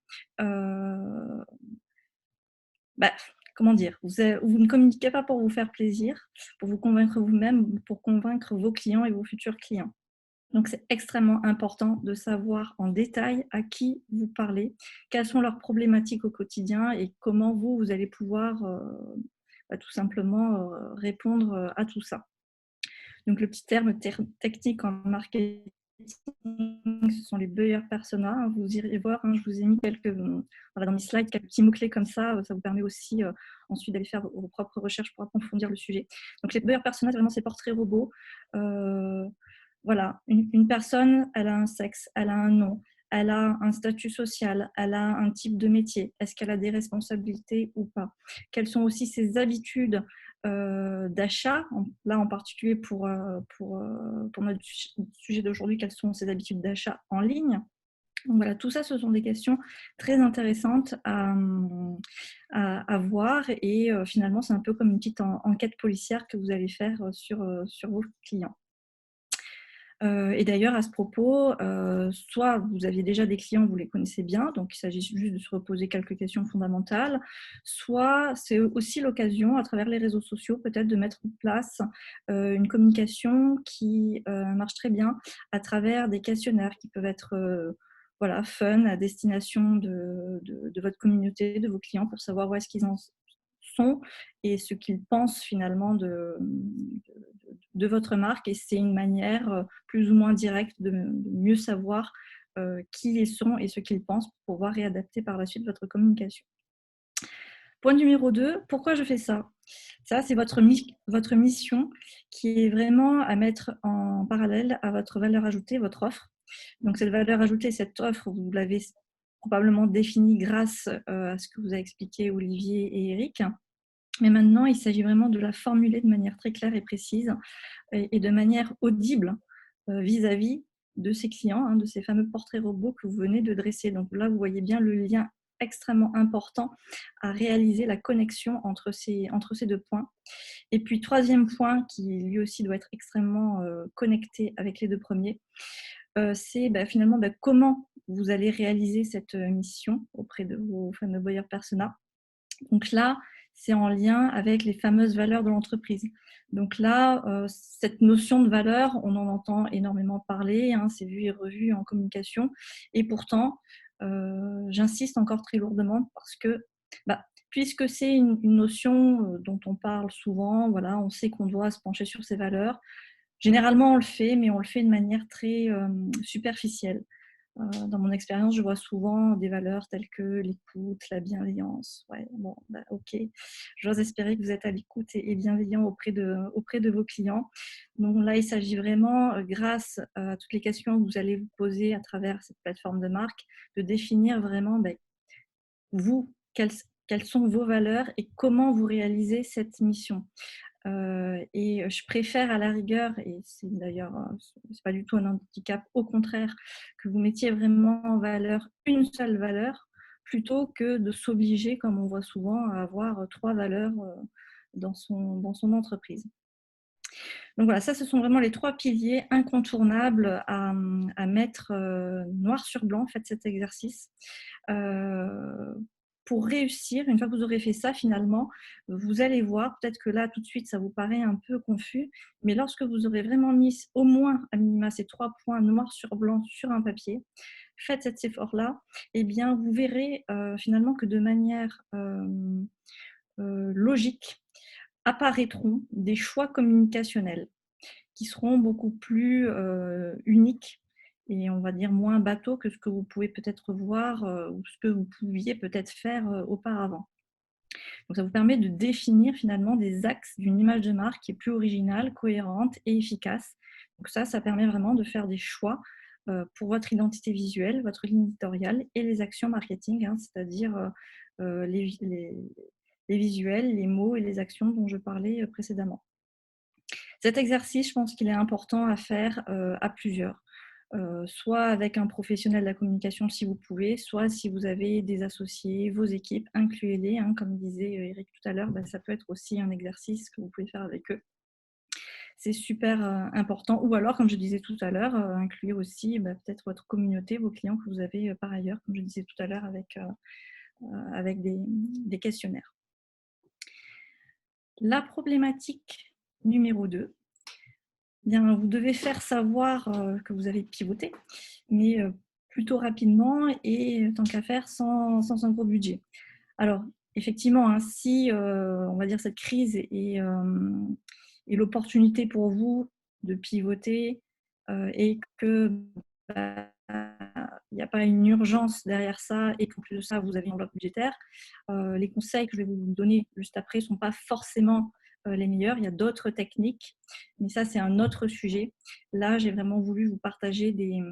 comment dire, vous ne communiquez pas pour vous faire plaisir, pour vous convaincre vous-même, pour convaincre vos clients et vos futurs clients. Donc, c'est extrêmement important de savoir en détail à qui vous parlez, quelles sont leurs problématiques au quotidien et comment vous allez pouvoir tout simplement répondre à tout ça. Donc, le petit terme technique en marketing, ce sont les buyer personas. Vous irez voir, je vous ai mis dans mes slides quelques petits mots-clés comme ça. Ça vous permet aussi ensuite d'aller faire vos propres recherches pour approfondir le sujet. Donc, les buyer personas, c'est vraiment ces portraits robots. Voilà, une personne, elle a un sexe, elle a un nom, elle a un statut social, elle a un type de métier. Est-ce qu'elle a des responsabilités ou pas? Quelles sont aussi ses habitudes d'achat? Là, en particulier pour notre sujet d'aujourd'hui, quelles sont ses habitudes d'achat en ligne? Donc voilà, tout ça, ce sont des questions très intéressantes à voir et finalement, c'est un peu comme une petite enquête policière que vous allez faire sur vos clients. Et d'ailleurs, à ce propos, soit vous aviez déjà des clients, vous les connaissez bien, donc il s'agit juste de se reposer quelques questions fondamentales, soit c'est aussi l'occasion, à travers les réseaux sociaux, peut-être de mettre en place une communication qui marche très bien à travers des questionnaires qui peuvent être fun, à destination de votre communauté, de vos clients, pour savoir où est-ce qu'ils en sont et ce qu'ils pensent finalement de votre marque. Et c'est une manière plus ou moins directe de mieux savoir qui ils sont et ce qu'ils pensent pour pouvoir réadapter par la suite votre communication. Point numéro 2, pourquoi je fais ça? Ça, c'est votre mission qui est vraiment à mettre en parallèle à votre valeur ajoutée, votre offre. Donc, cette valeur ajoutée, cette offre, vous l'avez probablement définie grâce à ce que vous a expliqué Olivier et Eric. Mais maintenant, il s'agit vraiment de la formuler de manière très claire et précise et de manière audible vis-à-vis de ces clients, de ces fameux portraits robots que vous venez de dresser. Donc là, vous voyez bien le lien extrêmement important à réaliser, la connexion entre ces 2 points. Et puis, troisième point qui lui aussi doit être extrêmement connecté avec les 2 premiers, c'est finalement comment vous allez réaliser cette mission auprès de vos fameux buyer personas. Donc là, c'est en lien avec les fameuses valeurs de l'entreprise. Donc là, cette notion de valeur, on en entend énormément parler, c'est vu et revu en communication. Et pourtant, j'insiste encore très lourdement parce que puisque c'est une notion dont on parle souvent, voilà, on sait qu'on doit se pencher sur ses valeurs. Généralement, on le fait, mais on le fait de manière très superficielle. Dans mon expérience, je vois souvent des valeurs telles que l'écoute, la bienveillance. Ouais, bon, bah, ok. J'ose espérer que vous êtes à l'écoute et bienveillant auprès de vos clients. Donc là, il s'agit vraiment, grâce à toutes les questions que vous allez vous poser à travers cette plateforme de marque, de définir vraiment, vous, quelles sont vos valeurs et comment vous réalisez cette mission. Et je préfère à la rigueur, et c'est d'ailleurs c'est pas du tout un handicap, au contraire, que vous mettiez vraiment en valeur une seule valeur plutôt que de s'obliger, comme on voit souvent, à avoir 3 valeurs dans son entreprise. Donc voilà, ça ce sont vraiment les 3 piliers incontournables à mettre noir sur blanc, faites cet exercice. Pour réussir, une fois que vous aurez fait ça, finalement, vous allez voir, peut-être que là, tout de suite, ça vous paraît un peu confus, mais lorsque vous aurez vraiment mis au moins, à minima, ces 3 points noir sur blanc sur un papier, faites cet effort-là, eh bien, vous verrez finalement que de manière logique, apparaîtront des choix communicationnels qui seront beaucoup plus uniques et on va dire moins bateaux que ce que vous pouvez peut-être voir ou ce que vous pouviez peut-être faire auparavant. Donc ça vous permet de définir finalement des axes d'une image de marque qui est plus originale, cohérente et efficace. Donc ça permet vraiment de faire des choix pour votre identité visuelle, votre ligne éditoriale et les actions marketing, hein, c'est-à-dire les visuels, les mots et les actions dont je parlais précédemment. Cet exercice, je pense qu'il est important à faire à plusieurs. Soit avec un professionnel de la communication si vous pouvez, soit si vous avez des associés, vos équipes, incluez-les. Hein, comme disait Eric tout à l'heure, ça peut être aussi un exercice que vous pouvez faire avec eux. C'est super important. Ou alors, comme je disais tout à l'heure, incluez aussi peut-être votre communauté, vos clients que vous avez par ailleurs, comme je disais tout à l'heure, avec des questionnaires. La problématique numéro 2, bien, vous devez faire savoir que vous avez pivoté, mais plutôt rapidement et tant qu'à faire sans un gros budget. Alors, effectivement, hein, si on va dire cette crise est l'opportunité pour vous de pivoter et que il n'y a pas une urgence derrière ça et qu'en plus de ça, vous avez une enveloppe budgétaire, les conseils que je vais vous donner juste après ne sont pas forcément les meilleurs. Il y a d'autres techniques, mais ça, c'est un autre sujet. Là, j'ai vraiment voulu vous partager des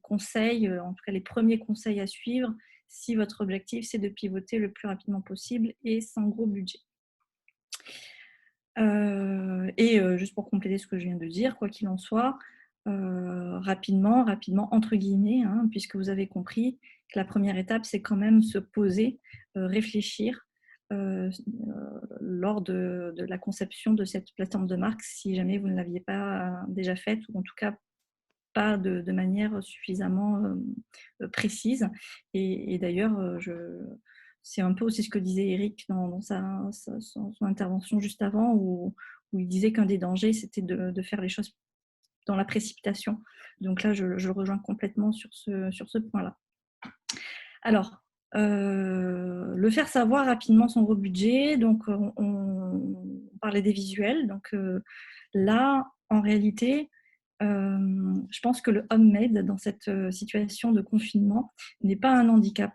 conseils, en tout cas les premiers conseils à suivre si votre objectif, c'est de pivoter le plus rapidement possible et sans gros budget. Juste pour compléter ce que je viens de dire, quoi qu'il en soit, rapidement, entre guillemets, hein, puisque vous avez compris que la première étape, c'est quand même se poser, réfléchir lors de la conception de cette plateforme de marque, si jamais vous ne l'aviez pas déjà faite, ou en tout cas pas de manière suffisamment précise. Et d'ailleurs, c'est un peu aussi ce que disait Eric dans son intervention juste avant, où il disait qu'un des dangers, c'était de faire les choses dans la précipitation. Donc là, je le rejoins complètement sur ce point-là. Alors, le faire savoir rapidement son gros budget. Donc, on parlait des visuels. Donc là, en réalité, je pense que le homemade dans cette situation de confinement n'est pas un handicap.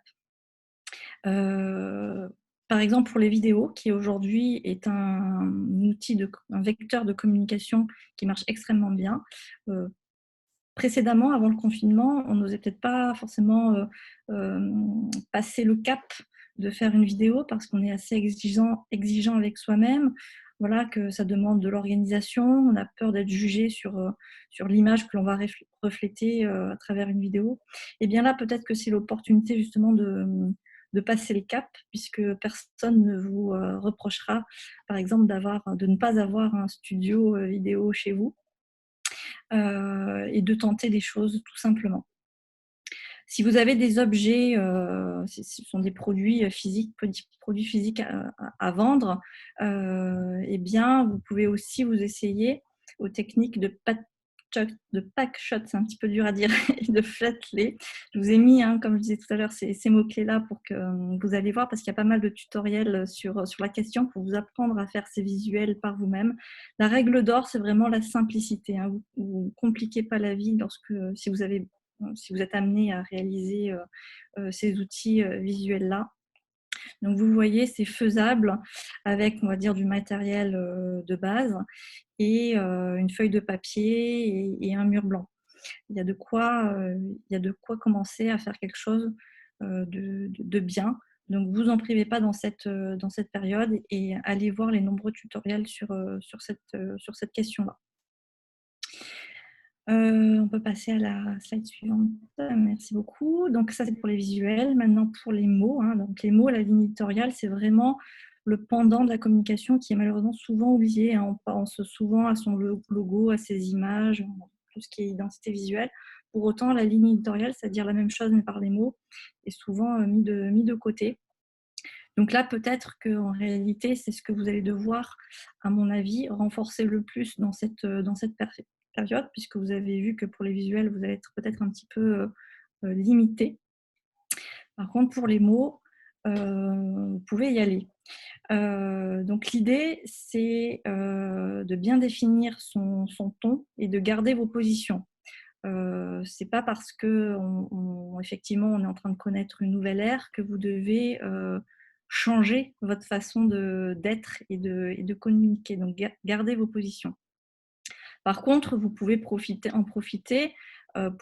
Par exemple, pour les vidéos, qui aujourd'hui est un outil, un vecteur de communication qui marche extrêmement bien. Précédemment, avant le confinement, on n'osait peut-être pas forcément passer le cap de faire une vidéo parce qu'on est assez exigeant avec soi-même. Voilà, que ça demande de l'organisation, on a peur d'être jugé sur l'image que l'on va refléter à travers une vidéo. Et bien là, peut-être que c'est l'opportunité justement de passer le cap, puisque personne ne vous reprochera, par exemple, de ne pas avoir un studio vidéo chez vous et de tenter des choses tout simplement. Si vous avez des objets, ce sont des produits physiques, à vendre, eh bien, vous pouvez aussi vous essayer aux techniques de pack shot, c'est un petit peu dur à dire, et de flat-lay. Je vous ai mis, comme je disais tout à l'heure, ces mots-clés-là pour que vous allez voir, parce qu'il y a pas mal de tutoriels sur la question pour vous apprendre à faire ces visuels par vous-même. La règle d'or, c'est vraiment la simplicité. Vous ne compliquez pas la vie si vous êtes amené à réaliser ces outils visuels-là. Donc, vous voyez, c'est faisable avec, on va dire, du matériel de base et une feuille de papier et un mur blanc. Il y a de quoi commencer à faire quelque chose de bien. Donc, vous en privez pas dans cette période et allez voir les nombreux tutoriels sur cette question-là. On peut passer à la slide suivante. Merci beaucoup. Donc, ça, c'est pour les visuels. Maintenant, pour les mots. Donc, les mots, la ligne éditoriale, c'est vraiment le pendant de la communication qui est malheureusement souvent oublié. On pense souvent à son logo, à ses images, tout ce qui est identité visuelle. Pour autant, la ligne éditoriale, c'est-à-dire la même chose mais par les mots, est souvent mis de côté. Donc là, peut-être qu'en réalité, c'est ce que vous allez devoir, à mon avis, renforcer le plus dans cette période, puisque vous avez vu que pour les visuels, vous allez être peut-être un petit peu limité. Par contre, pour les mots, vous pouvez y aller. Donc l'idée, c'est de bien définir son ton et de garder vos positions. C'est pas parce que effectivement on est en train de connaître une nouvelle ère que vous devez changer votre façon d'être et de communiquer. Donc gardez vos positions. Par contre, vous pouvez en profiter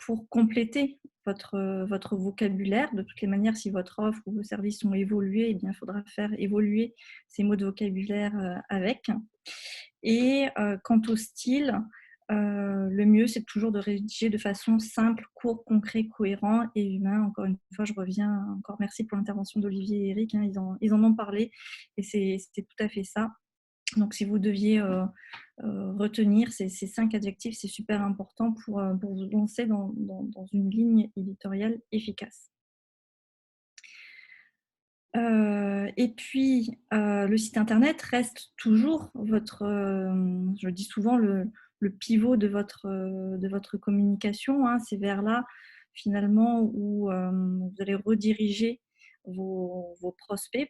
pour compléter votre vocabulaire. De toutes les manières, si votre offre ou vos services ont évolué, eh bien, il faudra faire évoluer ces mots de vocabulaire avec. Et quant au style, le mieux, c'est toujours de rédiger de façon simple, court, concret, cohérent et humain. Encore une fois, je reviens, encore merci pour l'intervention d'Olivier et Eric, ils en ont parlé et c'est tout à fait ça. Donc, si vous deviez retenir ces 5 adjectifs, c'est super important pour vous lancer dans une ligne éditoriale efficace. Et puis, le site internet reste toujours je le dis souvent, le pivot de votre communication. C'est vers là, finalement, où vous allez rediriger vos prospects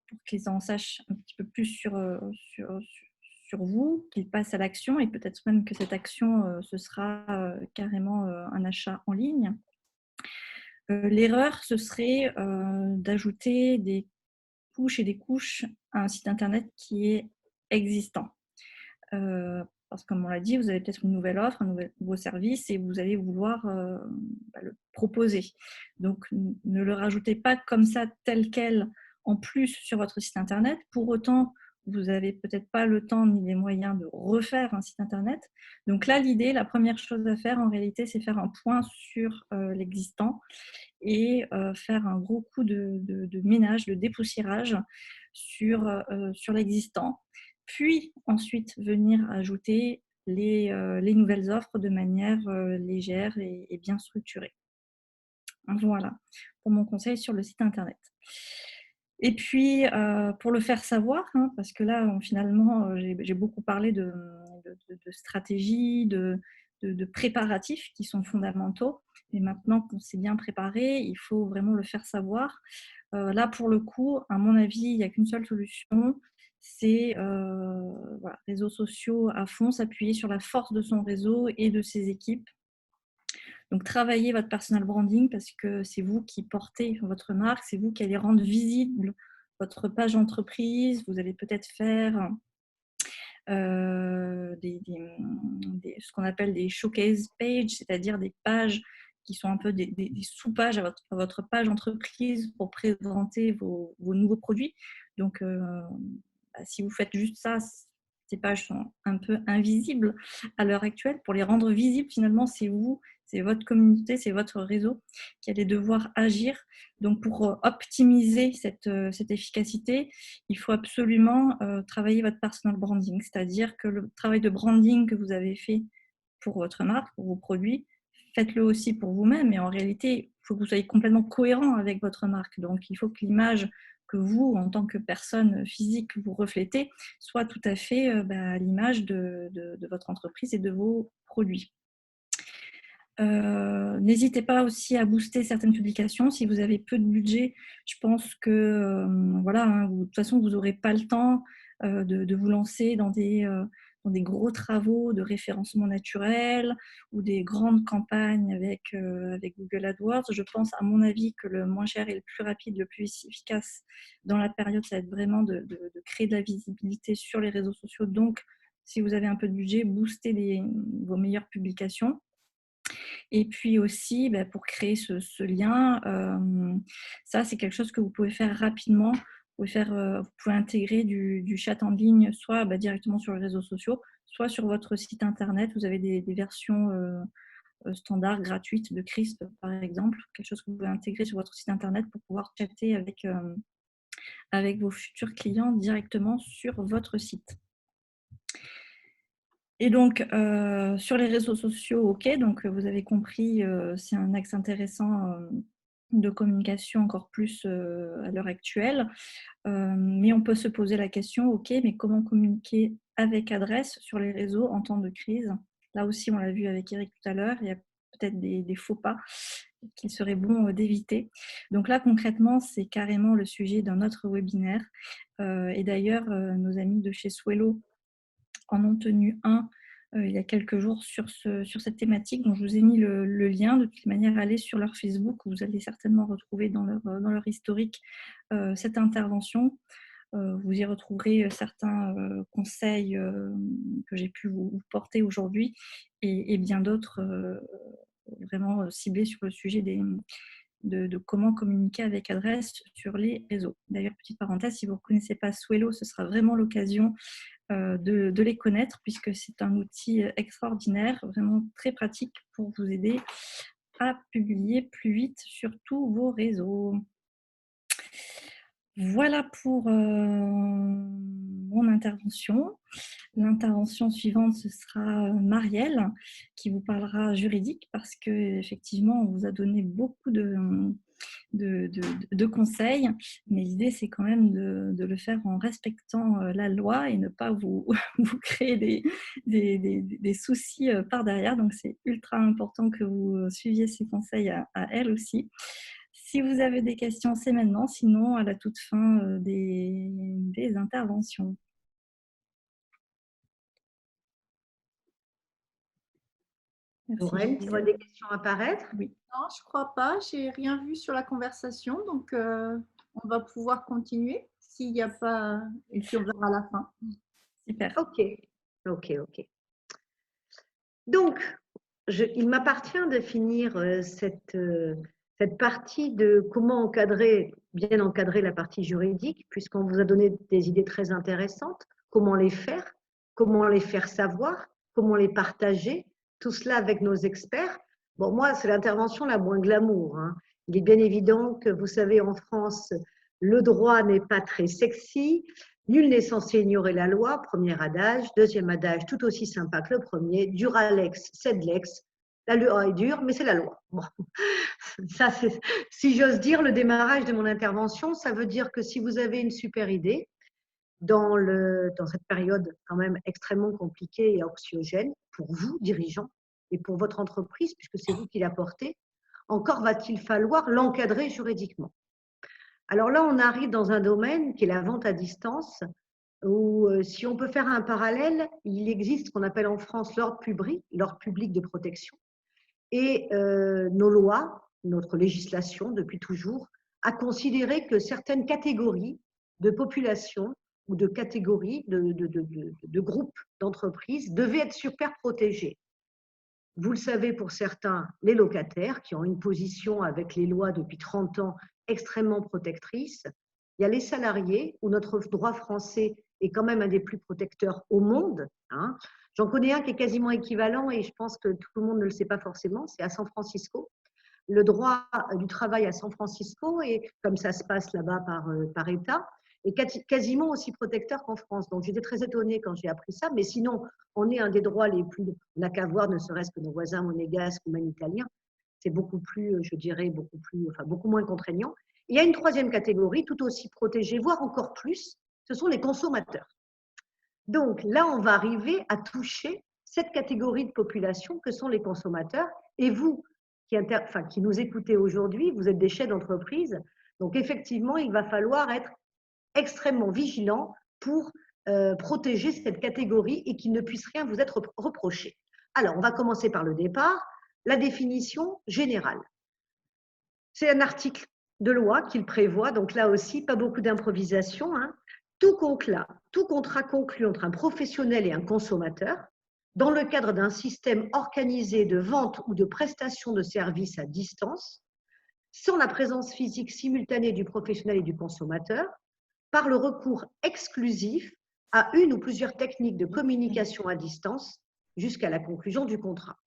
pour qu'ils en sachent un petit peu plus sur vous, qu'ils passent à l'action et peut-être même que cette action, ce sera carrément un achat en ligne. L'erreur, ce serait d'ajouter des couches et des couches à un site internet qui est existant. Parce que comme on l'a dit, vous avez peut-être une nouvelle offre, un nouveau service et vous allez vouloir le proposer. Donc, ne le rajoutez pas comme ça, tel quel, en plus sur votre site internet. Pour autant, vous n'avez peut-être pas le temps ni les moyens de refaire un site internet. Donc là, la première chose à faire en réalité, c'est faire un point sur l'existant et faire un gros coup de ménage, de dépoussiérage sur l'existant. Puis ensuite venir ajouter les nouvelles offres de manière légère et bien structurée. Voilà pour mon conseil sur le site internet. Et puis, pour le faire savoir, parce que là, finalement, j'ai beaucoup parlé de stratégie, de préparatifs qui sont fondamentaux. Mais maintenant qu'on s'est bien préparé, il faut vraiment le faire savoir. Là, pour le coup, à mon avis, il n'y a qu'une seule solution, c'est réseaux sociaux à fond, s'appuyer sur la force de son réseau et de ses équipes. Donc, travaillez votre personal branding parce que c'est vous qui portez votre marque, c'est vous qui allez rendre visible votre page d'entreprise. Vous allez peut-être faire ce qu'on appelle des showcase pages, c'est-à-dire des pages qui sont un peu des sous-pages à votre page d'entreprise pour présenter vos nouveaux produits. Donc, si vous faites juste ça, ces pages sont un peu invisibles à l'heure actuelle. Pour les rendre visibles, finalement, c'est vous, c'est votre communauté, c'est votre réseau qui allez devoir agir. Donc, pour optimiser cette efficacité, il faut absolument travailler votre personal branding, c'est-à-dire que le travail de branding que vous avez fait pour votre marque, pour vos produits, faites-le aussi pour vous-même. Et en réalité, il faut que vous soyez complètement cohérent avec votre marque. Donc, il faut que l'image que vous, en tant que personne physique, vous reflétez, soit tout à fait à l'image de votre entreprise et de vos produits. N'hésitez pas aussi à booster certaines publications. Si vous avez peu de budget, je pense que voilà, hein, de toute façon, vous n'aurez pas le temps de vous lancer dans des gros travaux de référencement naturel ou des grandes campagnes avec Google AdWords. Je pense, à mon avis, que le moins cher et le plus rapide, le plus efficace dans la période, ça va être vraiment de créer de la visibilité sur les réseaux sociaux. Donc, si vous avez un peu de budget, boostez vos meilleures publications. Et puis aussi, pour créer ce lien, ça, c'est quelque chose que vous pouvez faire rapidement. Vous pouvez intégrer du chat en ligne, soit directement sur les réseaux sociaux, soit sur votre site internet. Vous avez des versions standards, gratuites de CRISP, par exemple, quelque chose que vous pouvez intégrer sur votre site internet pour pouvoir chatter avec vos futurs clients directement sur votre site. Et donc, sur les réseaux sociaux, ok, donc vous avez compris, c'est un axe intéressant de communication encore plus à l'heure actuelle. Mais on peut se poser la question, ok, mais comment communiquer avec adresse sur les réseaux en temps de crise? Là aussi, on l'a vu avec Eric tout à l'heure, il y a peut-être des faux pas qu'il serait bon d'éviter. Donc là, concrètement, c'est carrément le sujet d'un autre webinaire. Et d'ailleurs, nos amis de chez Swello en ont tenu un il y a quelques jours sur cette thématique. Donc, je vous ai mis le lien. De toute manière, allez sur leur Facebook. Vous allez certainement retrouver dans leur historique cette intervention. Vous y retrouverez certains conseils que j'ai pu vous porter aujourd'hui et bien d'autres vraiment ciblés sur le sujet de comment communiquer avec adresse sur les réseaux. D'ailleurs, petite parenthèse, si vous ne connaissez pas Swello, ce sera vraiment l'occasion de les connaître, puisque c'est un outil extraordinaire, vraiment très pratique pour vous aider à publier plus vite sur tous vos réseaux. Voilà pour mon intervention. L'intervention suivante, ce sera Marielle qui vous parlera juridique, parce qu'effectivement, on vous a donné beaucoup de conseils, mais l'idée, c'est quand même de le faire en respectant la loi et ne pas vous créer des soucis par derrière. Donc, c'est ultra important que vous suiviez ces conseils à elle aussi. Si vous avez des questions, c'est maintenant. Sinon, à la toute fin des interventions. Lorraine, tu vois des questions apparaître? Oui. Non, je ne crois pas. Je n'ai rien vu sur la conversation. Donc, on va pouvoir continuer s'il n'y a pas. Et puis, on verra à la fin. Super. Ok. Donc, il m'appartient de finir cette partie de comment bien encadrer la partie juridique, puisqu'on vous a donné des idées très intéressantes. Comment les faire savoir, comment les partager, tout cela avec nos experts. Bon, moi, c'est l'intervention la moins glamour, hein. Il est bien évident que, vous savez, en France, le droit n'est pas très sexy. Nul n'est censé ignorer la loi, premier adage. Deuxième adage, tout aussi sympa que le premier. Duralex, sed lex. La loi est dure, mais c'est la loi. Bon. Ça, c'est, si j'ose dire, le démarrage de mon intervention. Ça veut dire que si vous avez une super idée, dans cette période quand même extrêmement compliquée et anxiogène, pour vous, dirigeants, et pour votre entreprise, puisque c'est vous qui la portez, encore va-t-il falloir l'encadrer juridiquement. Alors là, on arrive dans un domaine qui est la vente à distance, où si on peut faire un parallèle, il existe ce qu'on appelle en France l'ordre public de protection. Et nos lois, notre législation depuis toujours, a considéré que certaines catégories de population ou de catégories de groupes d'entreprises devaient être super protégées. Vous le savez pour certains, les locataires qui ont une position avec les lois depuis 30 ans extrêmement protectrice. Il y a les salariés, où notre droit français est quand même un des plus protecteurs au monde, hein. J'en connais un qui est quasiment équivalent et je pense que tout le monde ne le sait pas forcément, c'est à San Francisco. Le droit du travail à San Francisco, et comme ça se passe là-bas par État, est quasiment aussi protecteur qu'en France. Donc, j'étais très étonnée quand j'ai appris ça, mais sinon, on est un des droits les plus… On n'a qu'à voir, ne serait-ce que nos voisins monégasques ou même italiens. C'est beaucoup plus, je dirais, beaucoup moins contraignant. Il y a une troisième catégorie, tout aussi protégée, voire encore plus, ce sont les consommateurs. Donc là, on va arriver à toucher cette catégorie de population que sont les consommateurs Et vous, qui nous écoutez aujourd'hui, vous êtes des chefs d'entreprise. Donc, effectivement, il va falloir être extrêmement vigilant pour protéger cette catégorie et qu'il ne puisse rien vous être reproché. Alors, on va commencer par le départ. La définition générale. C'est un article de loi qu'il prévoit, donc là aussi, pas beaucoup d'improvisation. Hein. Tout contrat conclu entre un professionnel et un consommateur, dans le cadre d'un système organisé de vente ou de prestation de services à distance, sans la présence physique simultanée du professionnel et du consommateur, par le recours exclusif à une ou plusieurs techniques de communication à distance jusqu'à la conclusion du contrat.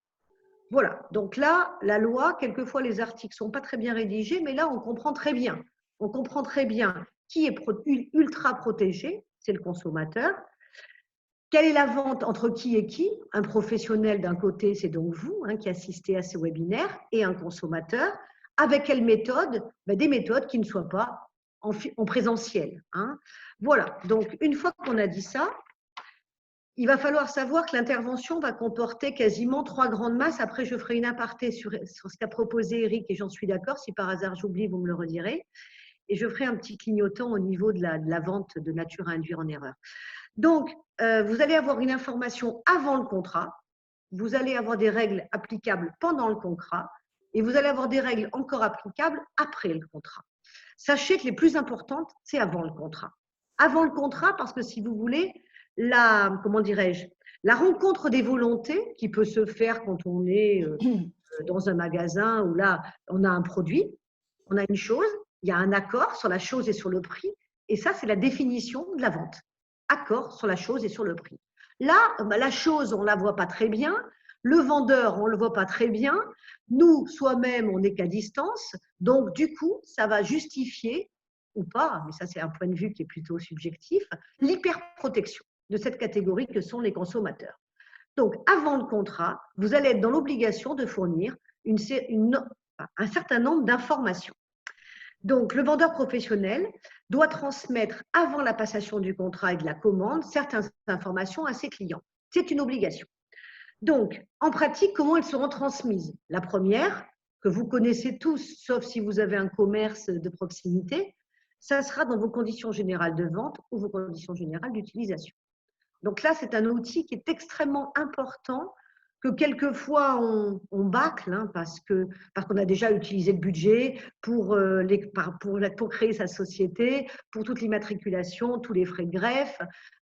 Voilà, donc là, la loi, quelquefois les articles ne sont pas très bien rédigés, mais là, on comprend très bien. On comprend très bien qui est ultra protégé, c'est le consommateur. Quelle est la vente entre qui et qui? Un professionnel d'un côté, c'est donc vous qui assistez à ce webinaire, et un consommateur. Avec quelle méthode? Des méthodes qui ne soient pas en présentiel. Hein. Voilà, donc une fois qu'on a dit ça, il va falloir savoir que l'intervention va comporter quasiment 3 grandes masses. Après, je ferai une aparté sur ce qu'a proposé Eric et j'en suis d'accord. Si par hasard j'oublie, vous me le redirez. Et je ferai un petit clignotant au niveau de la vente de nature à induire en erreur. Donc, vous allez avoir une information avant le contrat. Vous allez avoir des règles applicables pendant le contrat. Et vous allez avoir des règles encore applicables après le contrat. Sachez que les plus importantes, c'est avant le contrat. Avant le contrat, parce que si vous voulez, la rencontre des volontés qui peut se faire quand on est dans un magasin où là, on a un produit, on a une chose, il y a un accord sur la chose et sur le prix, et ça, c'est la définition de la vente. Accord sur la chose et sur le prix. Là, la chose, on ne la voit pas très bien, le vendeur, on ne le voit pas très bien, nous, soi-même, on n'est qu'à distance, donc du coup, ça va justifier, ou pas, mais ça c'est un point de vue qui est plutôt subjectif, l'hyperprotection de cette catégorie que sont les consommateurs. Donc, avant le contrat, vous allez être dans l'obligation de fournir un certain nombre d'informations. Donc, le vendeur professionnel doit transmettre avant la passation du contrat et de la commande certaines informations à ses clients. C'est une obligation. Donc, en pratique, comment elles seront transmises? La première, que vous connaissez tous, sauf si vous avez un commerce de proximité, ça sera dans vos conditions générales de vente ou vos conditions générales d'utilisation. Donc là, c'est un outil qui est extrêmement important, que quelquefois on bâcle parce qu'on a déjà utilisé le budget pour créer sa société, pour toute l'immatriculation, tous les frais de greffe,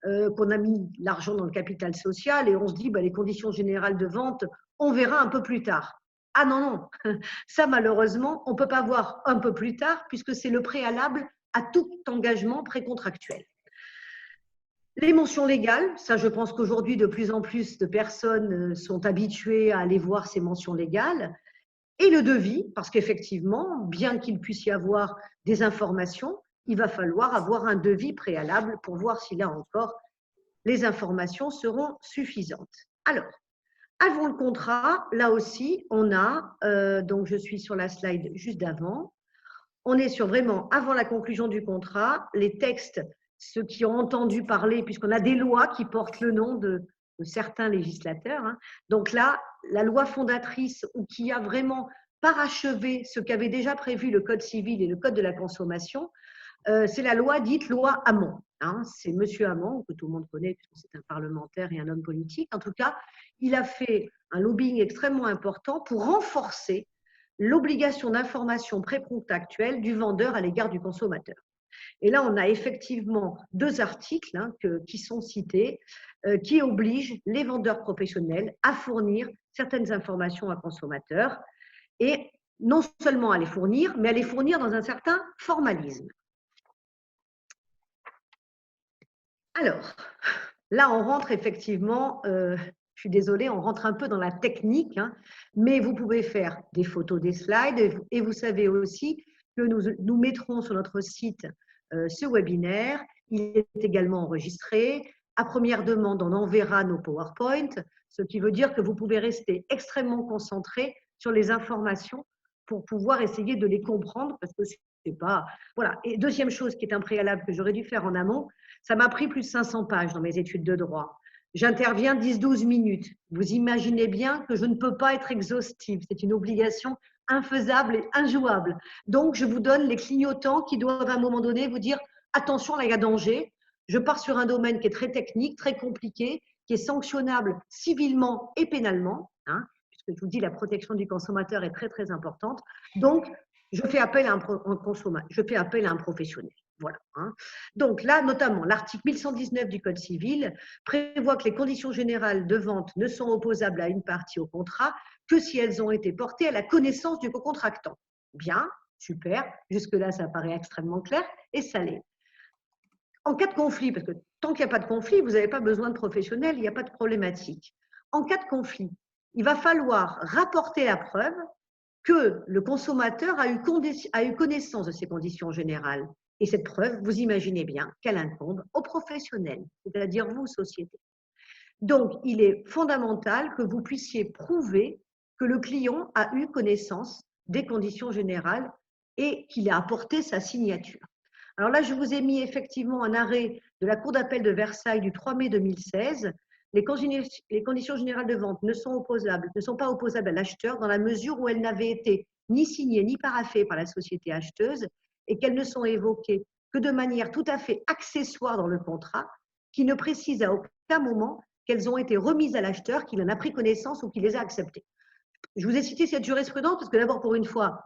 qu'on a mis l'argent dans le capital social et on se dit les conditions générales de vente, on verra un peu plus tard. Ah non, non, ça malheureusement, on ne peut pas voir un peu plus tard puisque c'est le préalable à tout engagement précontractuel. Les mentions légales, ça je pense qu'aujourd'hui de plus en plus de personnes sont habituées à aller voir ces mentions légales. Et le devis, parce qu'effectivement, bien qu'il puisse y avoir des informations, il va falloir avoir un devis préalable pour voir si là encore les informations seront suffisantes. Alors, avant le contrat, là aussi, on a, donc je suis sur la slide juste d'avant, on est sur vraiment, avant la conclusion du contrat, les textes, ceux qui ont entendu parler, puisqu'on a des lois qui portent le nom de certains législateurs. Hein. Donc là, la loi fondatrice ou qui a vraiment parachevé ce qu'avait déjà prévu le Code civil et le Code de la consommation, c'est la loi dite loi Hamon. Hein. C'est M. Hamon, que tout le monde connaît, puisque c'est un parlementaire et un homme politique. En tout cas, il a fait un lobbying extrêmement important pour renforcer l'obligation d'information précontractuelle du vendeur à l'égard du consommateur. Et là, on a effectivement 2 articles qui sont cités qui obligent les vendeurs professionnels à fournir certaines informations à consommateurs et non seulement à les fournir, mais à les fournir dans un certain formalisme. Alors, là, on rentre effectivement, je suis désolée, on rentre un peu dans la technique, mais vous pouvez faire des photos des slides et vous savez aussi que nous mettrons sur notre site ce webinaire. Il est également enregistré. À première demande, on enverra nos PowerPoint, ce qui veut dire que vous pouvez rester extrêmement concentré sur les informations pour pouvoir essayer de les comprendre parce que c'est pas… Voilà. Et deuxième chose qui est un préalable que j'aurais dû faire en amont, ça m'a pris plus de 500 pages dans mes études de droit. j'interviens 10-12 minutes. Vous imaginez bien que je ne peux pas être exhaustive. C'est une obligation infaisable et injouable. Donc, je vous donne les clignotants qui doivent à un moment donné vous dire « Attention, là, il y a danger ». Je pars sur un domaine qui est très technique, très compliqué, qui est sanctionnable civilement et pénalement, hein, puisque je vous dis la protection du consommateur est très, très importante. Donc, je fais appel à un professionnel. Voilà. Hein. Donc là, notamment, l'article 1119 du Code civil prévoit que les conditions générales de vente ne sont opposables à une partie au contrat que si elles ont été portées à la connaissance du co-contractant. Bien, super, jusque-là, ça paraît extrêmement clair et ça l'est. En cas de conflit, parce que tant qu'il n'y a pas de conflit, vous n'avez pas besoin de professionnels, il n'y a pas de problématique. En cas de conflit, il va falloir rapporter la preuve que le consommateur a eu connaissance de ces conditions générales. Et cette preuve, vous imaginez bien qu'elle incombe aux professionnels, c'est-à-dire vous, société. Donc, il est fondamental que vous puissiez prouver que le client a eu connaissance des conditions générales et qu'il a apporté sa signature. Alors là, je vous ai mis effectivement un arrêt de la Cour d'appel de Versailles du 3 mai 2016. Les conditions générales de vente ne sont pas opposables à l'acheteur dans la mesure où elles n'avaient été ni signées ni paraphées par la société acheteuse et qu'elles ne sont évoquées que de manière tout à fait accessoire dans le contrat, qui ne précise à aucun moment qu'elles ont été remises à l'acheteur, qu'il en a pris connaissance ou qu'il les a acceptées. Je vous ai cité cette jurisprudence parce que d'abord, pour une fois,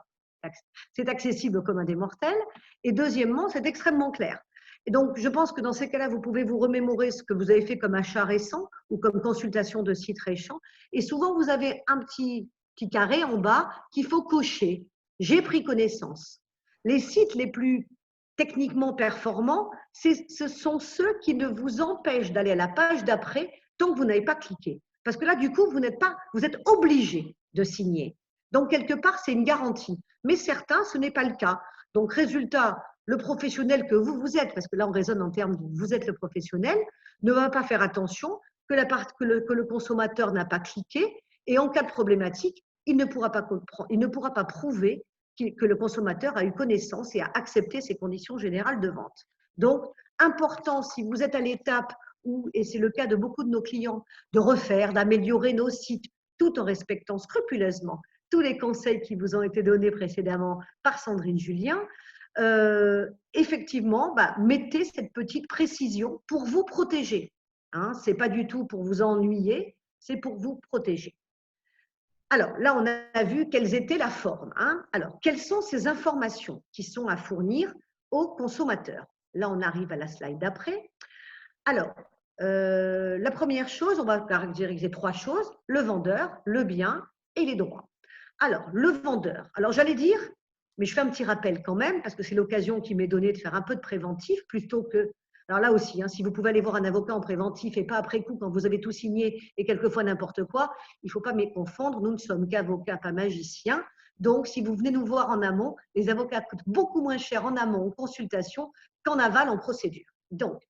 c'est accessible comme un des mortels, et deuxièmement, c'est extrêmement clair. Et donc, je pense que dans ces cas-là, vous pouvez vous remémorer ce que vous avez fait comme achat récent ou comme consultation de site récent. Et souvent, vous avez un petit carré en bas qu'il faut cocher. J'ai pris connaissance. Les sites les plus techniquement performants, ce sont ceux qui ne vous empêchent d'aller à la page d'après tant que vous n'avez pas cliqué. Parce que là, du coup, vous êtes obligé de signer. Donc, quelque part, c'est une garantie. Mais certains, ce n'est pas le cas. Donc, résultat, le professionnel que vous êtes, parce que là, on raisonne en termes de vous êtes le professionnel, ne va pas faire attention que le consommateur n'a pas cliqué. Et en cas de problématique, il ne pourra pas prouver que le consommateur a eu connaissance et a accepté ces conditions générales de vente. Donc, important, si vous êtes à l'étape où, et c'est le cas de beaucoup de nos clients, de refaire, d'améliorer nos sites, tout en respectant scrupuleusement tous les conseils qui vous ont été donnés précédemment par Sandrine Julien, effectivement, mettez cette petite précision pour vous protéger. Hein, ce n'est pas du tout pour vous ennuyer, c'est pour vous protéger. Alors, là, on a vu quelles étaient la forme. Hein. Alors, quelles sont ces informations qui sont à fournir aux consommateurs? Là, on arrive à la slide d'après. Alors, la première chose, on va caractériser 3 choses, le vendeur, le bien et les droits. Alors, le vendeur. Alors, j'allais dire, mais je fais un petit rappel quand même, parce que c'est l'occasion qui m'est donnée de faire un peu de préventif, plutôt que… Alors là aussi, hein, si vous pouvez aller voir un avocat en préventif et pas après coup, quand vous avez tout signé et quelquefois n'importe quoi, il ne faut pas me confondre. Nous ne sommes qu'avocats, pas magiciens. Donc, si vous venez nous voir en amont, les avocats coûtent beaucoup moins cher en amont en consultation qu'en aval en procédure. Donc,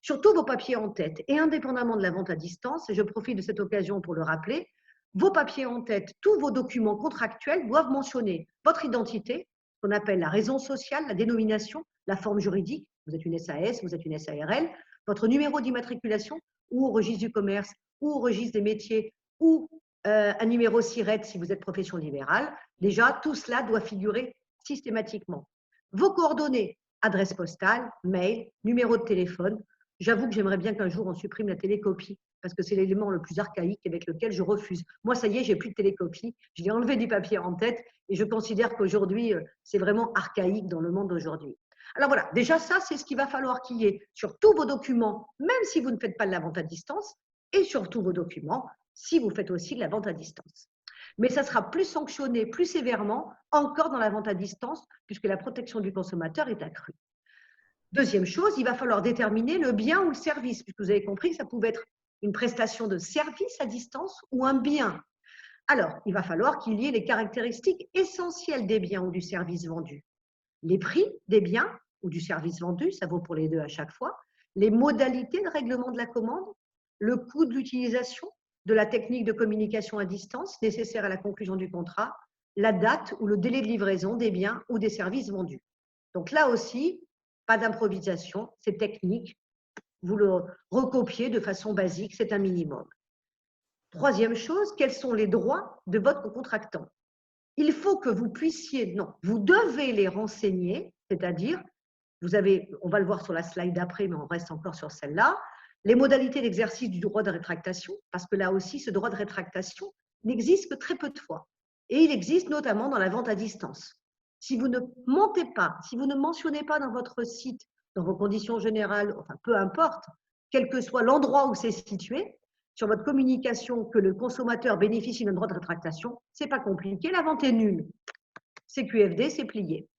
surtout vos papiers en tête et indépendamment de la vente à distance, et je profite de cette occasion pour le rappeler, vos papiers en tête, tous vos documents contractuels doivent mentionner votre identité, ce qu'on appelle la raison sociale, la dénomination, la forme juridique, vous êtes une SAS, vous êtes une SARL, votre numéro d'immatriculation ou au registre du commerce ou au registre des métiers ou un numéro SIRET si vous êtes profession libérale. Déjà, tout cela doit figurer systématiquement. Vos coordonnées, adresse postale, mail, numéro de téléphone. J'avoue que j'aimerais bien qu'un jour on supprime la télécopie parce que c'est l'élément le plus archaïque avec lequel je refuse. Moi, ça y est, j'ai plus de télécopie. Je l'ai enlevé du papier en tête et je considère qu'aujourd'hui, c'est vraiment archaïque dans le monde d'aujourd'hui. Alors voilà, déjà ça, c'est ce qu'il va falloir qu'il y ait sur tous vos documents, même si vous ne faites pas de la vente à distance, et sur tous vos documents, si vous faites aussi de la vente à distance. Mais ça sera plus sanctionné, plus sévèrement, encore dans la vente à distance, puisque la protection du consommateur est accrue. Deuxième chose, il va falloir déterminer le bien ou le service, puisque vous avez compris que ça pouvait être une prestation de service à distance ou un bien. Alors, il va falloir qu'il y ait les caractéristiques essentielles des biens ou du service vendu. Les prix des biens ou du service vendu, ça vaut pour les deux à chaque fois, les modalités de règlement de la commande, le coût de l'utilisation de la technique de communication à distance nécessaire à la conclusion du contrat, la date ou le délai de livraison des biens ou des services vendus. Donc là aussi, pas d'improvisation, c'est technique, vous le recopiez de façon basique, c'est un minimum. Troisième chose, quels sont les droits de votre contractant? Il faut que vous puissiez, non, vous devez les renseigner, c'est-à-dire, vous avez, on va le voir sur la slide d'après, mais on reste encore sur celle-là, les modalités d'exercice du droit de rétractation, parce que là aussi, ce droit de rétractation n'existe que très peu de fois. Et il existe notamment dans la vente à distance. Si vous ne mentez pas, si vous ne mentionnez pas dans votre site, dans vos conditions générales, enfin peu importe, quel que soit l'endroit où c'est situé, sur votre communication que le consommateur bénéficie d'un droit de rétractation, ce n'est pas compliqué, la vente est nulle. C'est QFD, c'est plié.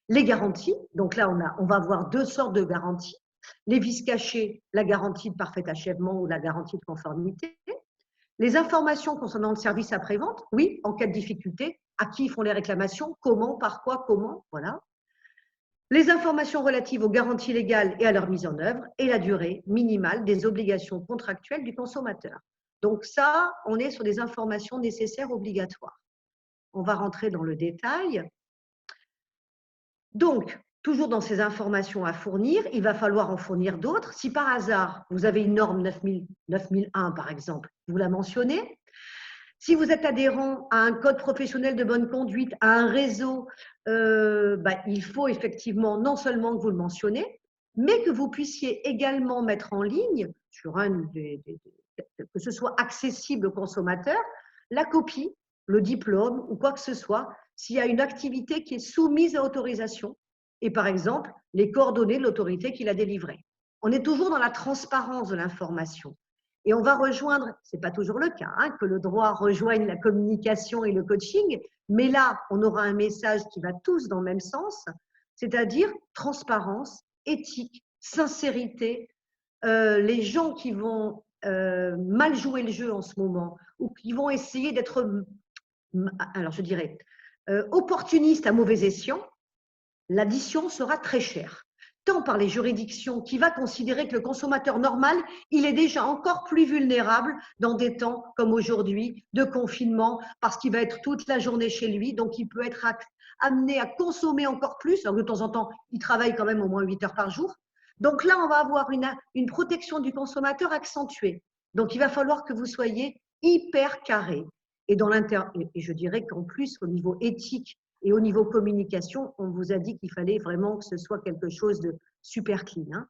Les garanties, donc là on va avoir deux sortes de garanties. Les vices cachés, la garantie de parfait achèvement ou la garantie de conformité. Les informations concernant le service après-vente, oui, en cas de difficulté, à qui font les réclamations, comment, par quoi, comment, voilà. Les informations relatives aux garanties légales et à leur mise en œuvre et la durée minimale des obligations contractuelles du consommateur. Donc ça, on est sur des informations nécessaires obligatoires. On va rentrer dans le détail. Donc, toujours dans ces informations à fournir, il va falloir en fournir d'autres. Si par hasard, vous avez une norme 9001 par exemple, vous la mentionnez. Si vous êtes adhérent à un code professionnel de bonne conduite, à un réseau, il faut effectivement non seulement que vous le mentionnez, mais que vous puissiez également mettre en ligne, sur que ce soit accessible au consommateur, la copie, le diplôme ou quoi que ce soit, s'il y a une activité qui est soumise à autorisation, et par exemple, les coordonnées de l'autorité qui l'a délivrée. On est toujours dans la transparence de l'information. Et on va rejoindre, ce n'est pas toujours le cas, hein, que le droit rejoigne la communication et le coaching, mais là, on aura un message qui va tous dans le même sens, c'est-à-dire transparence, éthique, sincérité. Les gens qui vont mal jouer le jeu en ce moment, ou qui vont essayer d'être, alors je dirais, opportunistes à mauvais escient, l'addition sera très chère. Tant par les juridictions qui va considérer que le consommateur normal, il est déjà encore plus vulnérable dans des temps comme aujourd'hui de confinement parce qu'il va être toute la journée chez lui, donc il peut être amené à consommer encore plus, alors de temps en temps, il travaille quand même au moins 8 heures par jour. Donc là, on va avoir une protection du consommateur accentuée. Donc il va falloir que vous soyez hyper carré. Et je dirais qu'en plus, au niveau éthique, et au niveau communication, on vous a dit qu'il fallait vraiment que ce soit quelque chose de super clean. Hein.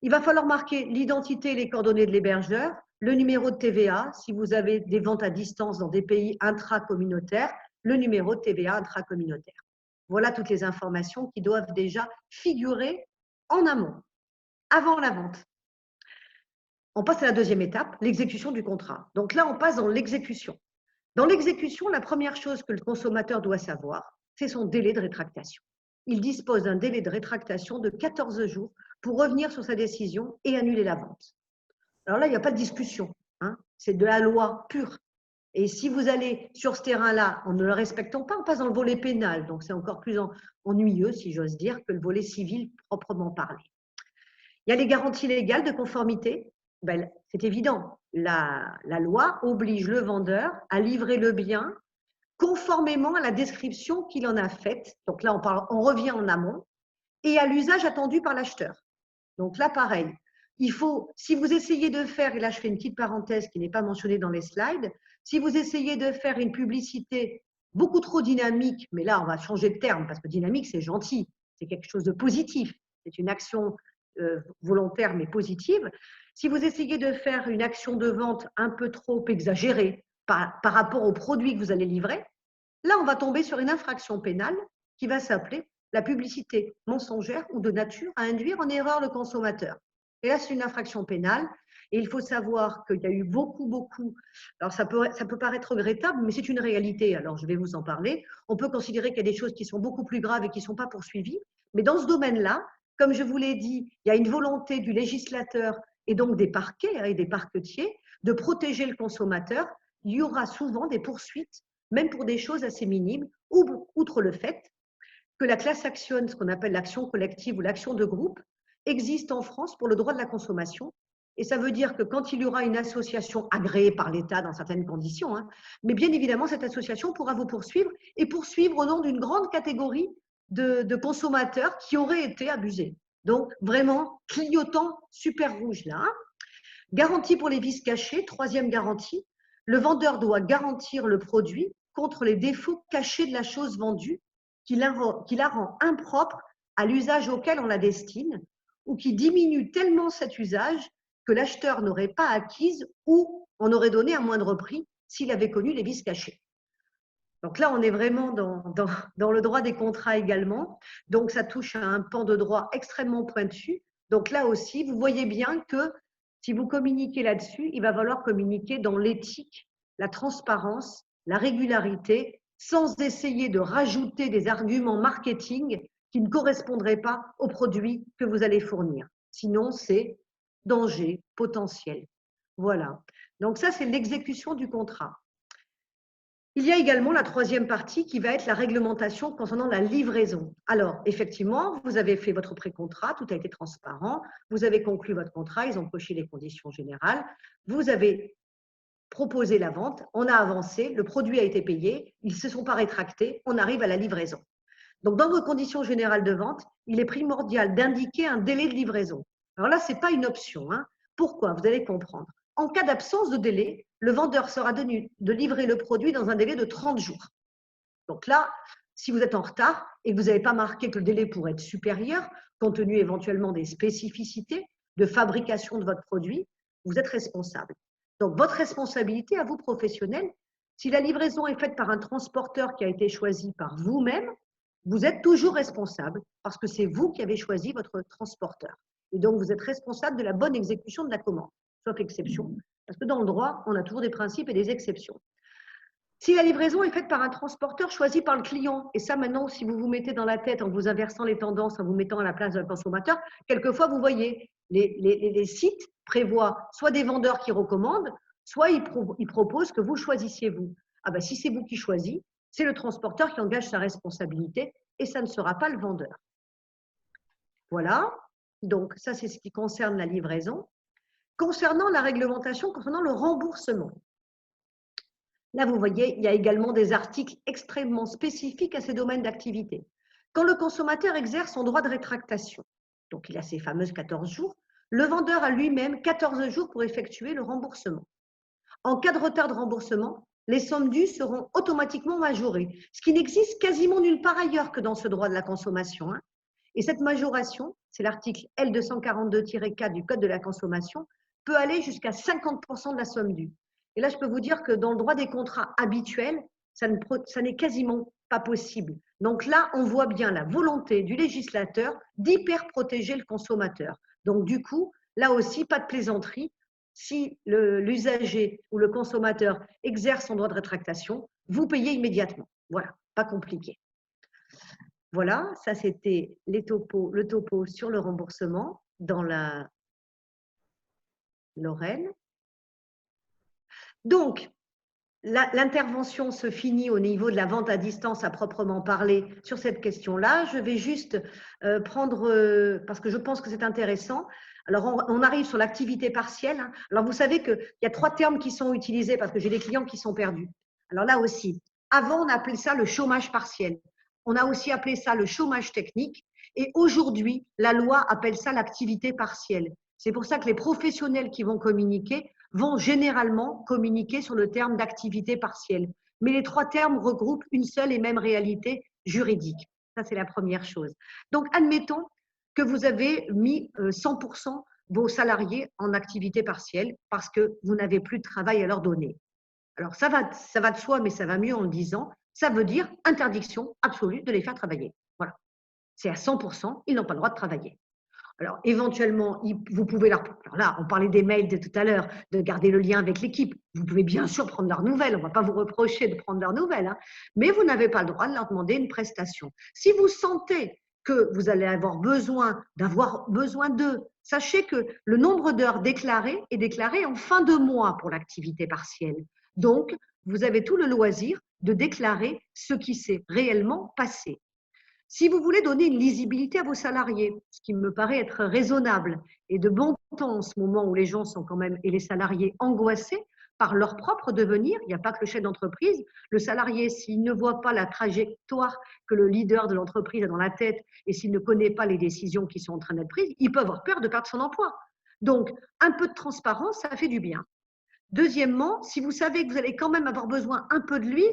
Il va falloir marquer l'identité et les coordonnées de l'hébergeur, le numéro de TVA, si vous avez des ventes à distance dans des pays intracommunautaires, le numéro de TVA intracommunautaire. Voilà toutes les informations qui doivent déjà figurer en amont, avant la vente. On passe à la deuxième étape, l'exécution du contrat. Donc là, on passe dans l'exécution. Dans l'exécution, la première chose que le consommateur doit savoir, c'est son délai de rétractation. Il dispose d'un délai de rétractation de 14 jours pour revenir sur sa décision et annuler la vente. Alors là, il n'y a pas de discussion, hein, c'est de la loi pure. Et si vous allez sur ce terrain-là en ne le respectant pas, on passe dans le volet pénal, donc c'est encore plus ennuyeux, si j'ose dire, que le volet civil proprement parlé. Il y a les garanties légales de conformité. Ben, c'est évident, la loi oblige le vendeur à livrer le bien conformément à la description qu'il en a faite. Donc là, on revient en amont, et à l'usage attendu par l'acheteur. Donc là, pareil, il faut, si vous essayez de faire, et là je fais une petite parenthèse qui n'est pas mentionnée dans les slides, si vous essayez de faire une publicité beaucoup trop dynamique, mais là on va changer de terme parce que dynamique c'est gentil, c'est quelque chose de positif, c'est une action volontaire mais positive. Si vous essayez de faire une action de vente un peu trop exagérée par rapport au produit que vous allez livrer, là on va tomber sur une infraction pénale qui va s'appeler la publicité mensongère ou de nature à induire en erreur le consommateur. Et là, c'est une infraction pénale. Et il faut savoir qu'il y a eu beaucoup, alors ça peut paraître regrettable, mais c'est une réalité, alors je vais vous en parler. On peut considérer qu'il y a des choses qui sont beaucoup plus graves et qui ne sont pas poursuivies, mais dans ce domaine-là, comme je vous l'ai dit, il y a une volonté du législateur et donc des parquets et des parquetiers de protéger le consommateur. Il y aura souvent des poursuites, même pour des choses assez minimes, outre le fait que la class action, ce qu'on appelle l'action collective ou l'action de groupe, existe en France pour le droit de la consommation. Et ça veut dire que quand il y aura une association agréée par l'État dans certaines conditions, hein, mais bien évidemment, cette association pourra vous poursuivre et poursuivre au nom d'une grande catégorie de consommateurs qui auraient été abusés. Donc, vraiment, clignotant super rouge là. Garantie pour les vices cachés, troisième garantie. Le vendeur doit garantir le produit contre les défauts cachés de la chose vendue qui la rend impropre à l'usage auquel on la destine ou qui diminue tellement cet usage que l'acheteur n'aurait pas acquise ou en aurait donné un moindre prix s'il avait connu les vices cachés. Donc là, on est vraiment dans le droit des contrats également. Donc, ça touche à un pan de droit extrêmement pointu. Donc là aussi, vous voyez bien que si vous communiquez là-dessus, il va falloir communiquer dans l'éthique, la transparence, la régularité, sans essayer de rajouter des arguments marketing qui ne correspondraient pas au produit que vous allez fournir. Sinon, c'est danger potentiel. Voilà. Donc ça, c'est l'exécution du contrat. Il y a également la troisième partie qui va être la réglementation concernant la livraison. Alors, effectivement, vous avez fait votre pré-contrat, tout a été transparent, vous avez conclu votre contrat, ils ont coché les conditions générales, vous avez proposé la vente, on a avancé, le produit a été payé, ils ne se sont pas rétractés, on arrive à la livraison. Donc, dans vos conditions générales de vente, il est primordial d'indiquer un délai de livraison. Alors là, ce n'est pas une option. Hein. Pourquoi? Vous allez comprendre. En cas d'absence de délai, le vendeur sera tenu de livrer le produit dans un délai de 30 jours. Donc là, si vous êtes en retard et que vous n'avez pas marqué que le délai pourrait être supérieur, compte tenu éventuellement des spécificités de fabrication de votre produit, vous êtes responsable. Donc, votre responsabilité à vous, professionnels, si la livraison est faite par un transporteur qui a été choisi par vous-même, vous êtes toujours responsable parce que c'est vous qui avez choisi votre transporteur. Et donc, vous êtes responsable de la bonne exécution de la commande, sauf exception. Parce que dans le droit, on a toujours des principes et des exceptions. Si la livraison est faite par un transporteur choisi par le client, et ça maintenant, si vous vous mettez dans la tête en vous inversant les tendances, en vous mettant à la place d'un consommateur, quelquefois, vous voyez, les sites prévoient soit des vendeurs qui recommandent, soit ils proposent que vous choisissiez vous. Ah ben, si c'est vous qui choisissez, c'est le transporteur qui engage sa responsabilité et ça ne sera pas le vendeur. Voilà, donc ça c'est ce qui concerne la livraison. Concernant la réglementation, concernant le remboursement, là vous voyez, il y a également des articles extrêmement spécifiques à ces domaines d'activité. Quand le consommateur exerce son droit de rétractation, donc il a ces fameuses 14 jours, le vendeur a lui-même 14 jours pour effectuer le remboursement. En cas de retard de remboursement, les sommes dues seront automatiquement majorées, ce qui n'existe quasiment nulle part ailleurs que dans ce droit de la consommation. Hein. Et cette majoration, c'est l'article L242-4 du Code de la consommation, peut aller jusqu'à 50% de la somme due. Et là, je peux vous dire que dans le droit des contrats habituels, ça n'est quasiment pas possible. Donc là, on voit bien la volonté du législateur d'hyper protéger le consommateur. Donc du coup, là aussi, pas de plaisanterie. Si l'usager ou le consommateur exerce son droit de rétractation, vous payez immédiatement. Voilà, pas compliqué. Voilà, ça c'était le topo sur le remboursement dans la Lorraine. Donc, l'intervention se finit au niveau de la vente à distance à proprement parler sur cette question-là. Je vais juste prendre, parce que je pense que c'est intéressant. Alors, on arrive sur l'activité partielle. Hein. Alors, vous savez qu'il y a 3 termes qui sont utilisés parce que j'ai des clients qui sont perdus. Alors là aussi, avant, on appelait ça le chômage partiel. On a aussi appelé ça le chômage technique. Et aujourd'hui, la loi appelle ça l'activité partielle. C'est pour ça que les professionnels qui vont communiquer vont généralement communiquer sur le terme d'activité partielle. Mais les 3 termes regroupent une seule et même réalité juridique. Ça, c'est la première chose. Donc, admettons que vous avez mis 100% vos salariés en activité partielle parce que vous n'avez plus de travail à leur donner. Alors, ça va de soi, mais ça va mieux en le disant. Ça veut dire interdiction absolue de les faire travailler. Voilà. C'est à 100%, ils n'ont pas le droit de travailler. Alors, éventuellement, vous pouvez leur… Alors là, on parlait des mails de tout à l'heure, de garder le lien avec l'équipe. Vous pouvez bien sûr prendre leurs nouvelles. On ne va pas vous reprocher de prendre leurs nouvelles. Hein, mais vous n'avez pas le droit de leur demander une prestation. Si vous sentez que vous allez avoir besoin d'eux, sachez que le nombre d'heures déclarées est déclaré en fin de mois pour l'activité partielle. Donc, vous avez tout le loisir de déclarer ce qui s'est réellement passé. Si vous voulez donner une lisibilité à vos salariés, ce qui me paraît être raisonnable et de bon temps en ce moment où les gens sont quand même, et les salariés, angoissés par leur propre devenir. Il n'y a pas que le chef d'entreprise. Le salarié, s'il ne voit pas la trajectoire que le leader de l'entreprise a dans la tête et s'il ne connaît pas les décisions qui sont en train d'être prises, il peut avoir peur de perdre son emploi. Donc, un peu de transparence, ça fait du bien. Deuxièmement, si vous savez que vous allez quand même avoir besoin un peu de lui,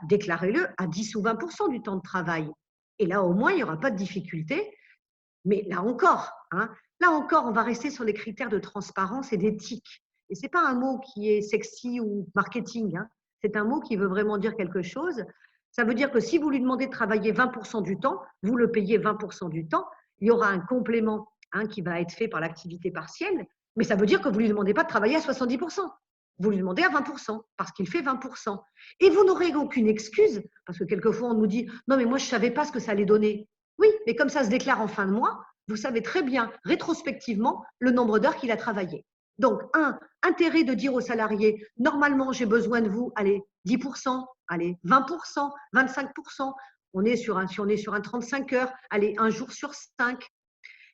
déclarez-le à 10 ou 20% du temps de travail. Et là, au moins, il n'y aura pas de difficulté. Mais là encore, on va rester sur les critères de transparence et d'éthique. Et ce n'est pas un mot qui est sexy ou marketing. C'est un mot qui veut vraiment dire quelque chose. Ça veut dire que si vous lui demandez de travailler 20% du temps, vous le payez 20% du temps. Il y aura un complément qui va être fait par l'activité partielle. Mais ça veut dire que vous ne lui demandez pas de travailler à 70%. Vous lui demandez à 20% parce qu'il fait 20%. Et vous n'aurez aucune excuse, parce que quelquefois on nous dit « Non, mais moi je ne savais pas ce que ça allait donner ». Oui, mais comme ça se déclare en fin de mois, vous savez très bien, rétrospectivement, le nombre d'heures qu'il a travaillé. Donc, intérêt de dire aux salariés « Normalement, j'ai besoin de vous, allez, 10%, allez, 20%, 25%, si on est sur un 35 heures, allez, un jour sur 5. »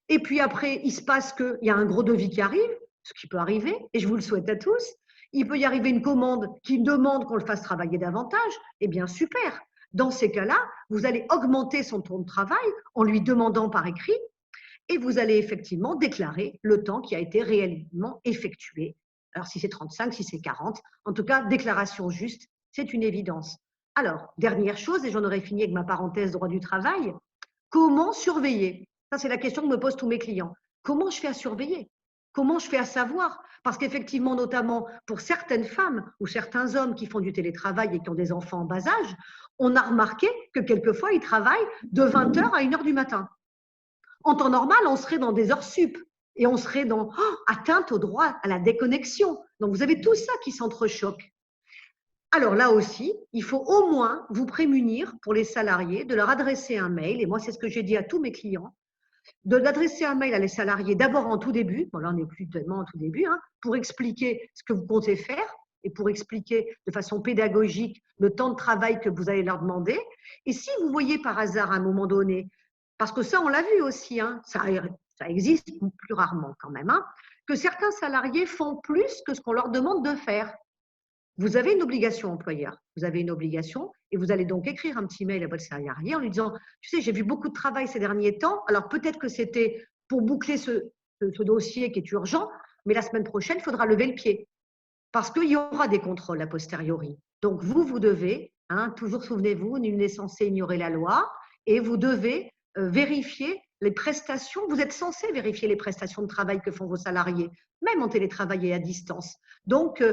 Et puis après, il se passe qu'il y a un gros devis qui arrive, ce qui peut arriver, et je vous le souhaite à tous. Il peut y arriver une commande qui demande qu'on le fasse travailler davantage. Eh bien, super. Dans ces cas-là, vous allez augmenter son temps de travail en lui demandant par écrit et vous allez effectivement déclarer le temps qui a été réellement effectué. Alors, si c'est 35, si c'est 40, en tout cas, déclaration juste, c'est une évidence. Alors, dernière chose, et j'en aurai fini avec ma parenthèse droit du travail, comment surveiller? Ça, c'est la question que me posent tous mes clients. Comment je fais à surveiller? Comment je fais à savoir? Parce qu'effectivement, notamment pour certaines femmes ou certains hommes qui font du télétravail et qui ont des enfants en bas âge, on a remarqué que quelquefois, ils travaillent de 20h à 1h du matin. En temps normal, on serait dans des heures sup et on serait dans atteinte au droit à la déconnexion. Donc, vous avez tout ça qui s'entrechoque. Alors là aussi, il faut au moins vous prémunir pour les salariés de leur adresser un mail, et moi, c'est ce que j'ai dit à tous mes clients, d'adresser un mail à les salariés d'abord en tout début, bon là on n'est plus tellement en tout début, pour expliquer ce que vous comptez faire et pour expliquer de façon pédagogique le temps de travail que vous allez leur demander. Et si vous voyez par hasard à un moment donné, parce que ça on l'a vu aussi, ça existe plus rarement quand même, que certains salariés font plus que ce qu'on leur demande de faire. Vous avez une obligation employeur, vous avez une obligation et vous allez donc écrire un petit mail à votre salarié en lui disant « Tu sais, j'ai vu beaucoup de travail ces derniers temps, alors peut-être que c'était pour boucler ce dossier qui est urgent, mais la semaine prochaine, il faudra lever le pied parce qu'il y aura des contrôles a posteriori. Donc, vous devez, toujours souvenez-vous, nul n'est censé ignorer la loi et vous devez vérifier les prestations, vous êtes censé vérifier les prestations de travail que font vos salariés, même en télétravail et à distance. Donc,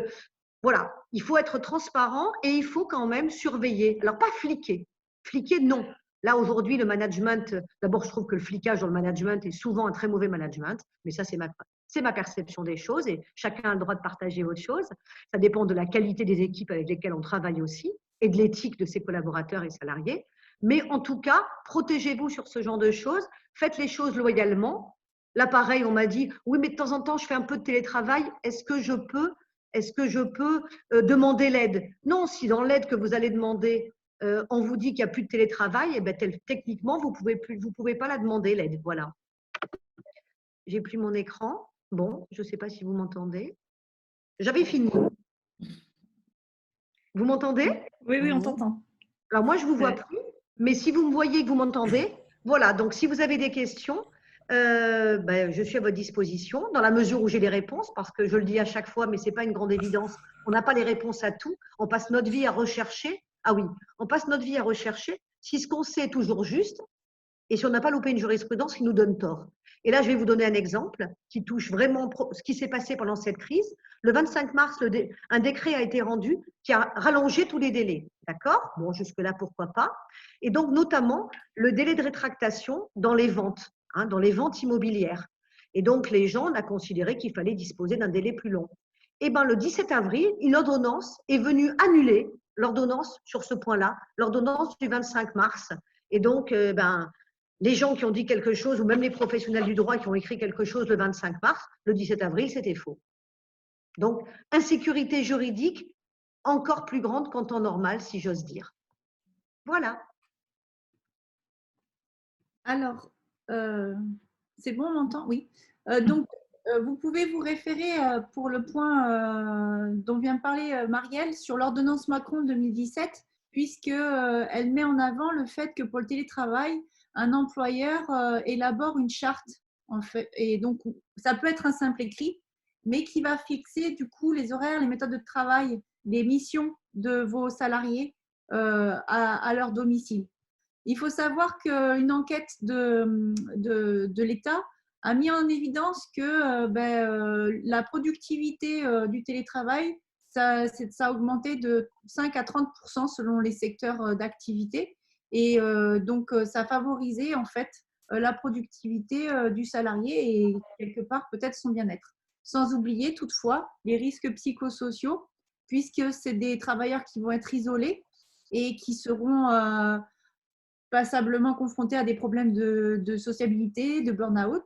voilà, il faut être transparent et il faut quand même surveiller. Alors, pas fliquer. Fliquer, non. Là, aujourd'hui, le management, d'abord, je trouve que le flicage dans le management est souvent un très mauvais management, mais ça, c'est ma perception des choses et chacun a le droit de partager autre chose. Ça dépend de la qualité des équipes avec lesquelles on travaille aussi et de l'éthique de ses collaborateurs et salariés. Mais en tout cas, protégez-vous sur ce genre de choses. Faites les choses loyalement. Là, pareil, on m'a dit, oui, mais de temps en temps, je fais un peu de télétravail. Est-ce que je peux demander l'aide? Non, si dans l'aide que vous allez demander, on vous dit qu'il n'y a plus de télétravail, eh bien, techniquement, vous pouvez pas la demander, l'aide. Voilà. J'ai plus mon écran. Bon, je ne sais pas si vous m'entendez. J'avais fini. Vous m'entendez? Oui, on t'entend. Alors, moi, je ne vous vois plus, mais si vous me voyez que vous m'entendez, voilà. Donc, si vous avez des questions, je suis à votre disposition dans la mesure où j'ai les réponses, parce que je le dis à chaque fois, mais ce n'est pas une grande évidence. On n'a pas les réponses à tout. On passe notre vie à rechercher. Ah oui, on passe notre vie à rechercher si ce qu'on sait est toujours juste et si on n'a pas loupé une jurisprudence qui nous donne tort. Et là, je vais vous donner un exemple qui touche vraiment ce qui s'est passé pendant cette crise. Le 25 mars, un décret a été rendu qui a rallongé tous les délais. D'accord? Bon, jusque-là, pourquoi pas? Et donc, notamment, le délai de rétractation dans les ventes. Dans les ventes immobilières. Et donc, les gens ont considéré qu'il fallait disposer d'un délai plus long. Et bien, le 17 avril, une ordonnance est venue annuler l'ordonnance sur ce point-là, l'ordonnance du 25 mars. Et donc, les gens qui ont dit quelque chose, ou même les professionnels du droit qui ont écrit quelque chose le 25 mars, le 17 avril, c'était faux. Donc, insécurité juridique encore plus grande qu'en temps normal, si j'ose dire. Voilà. Alors, c'est bon, on m'entend? Oui. Donc, vous pouvez vous référer pour le point dont vient de parler Marielle sur l'ordonnance Macron de 2017, puisqu'elle met en avant le fait que pour le télétravail, un employeur élabore une charte, en fait, et donc ça peut être un simple écrit, mais qui va fixer du coup les horaires, les méthodes de travail, les missions de vos salariés à leur domicile. Il faut savoir qu'une enquête de l'État a mis en évidence que la productivité du télétravail, ça a augmenté de 5 à 30% selon les secteurs d'activité. Et donc, ça a favorisé en fait la productivité du salarié et quelque part peut-être son bien-être. Sans oublier toutefois les risques psychosociaux, puisque c'est des travailleurs qui vont être isolés et qui seront passablement confrontés à des problèmes de sociabilité, de burn-out,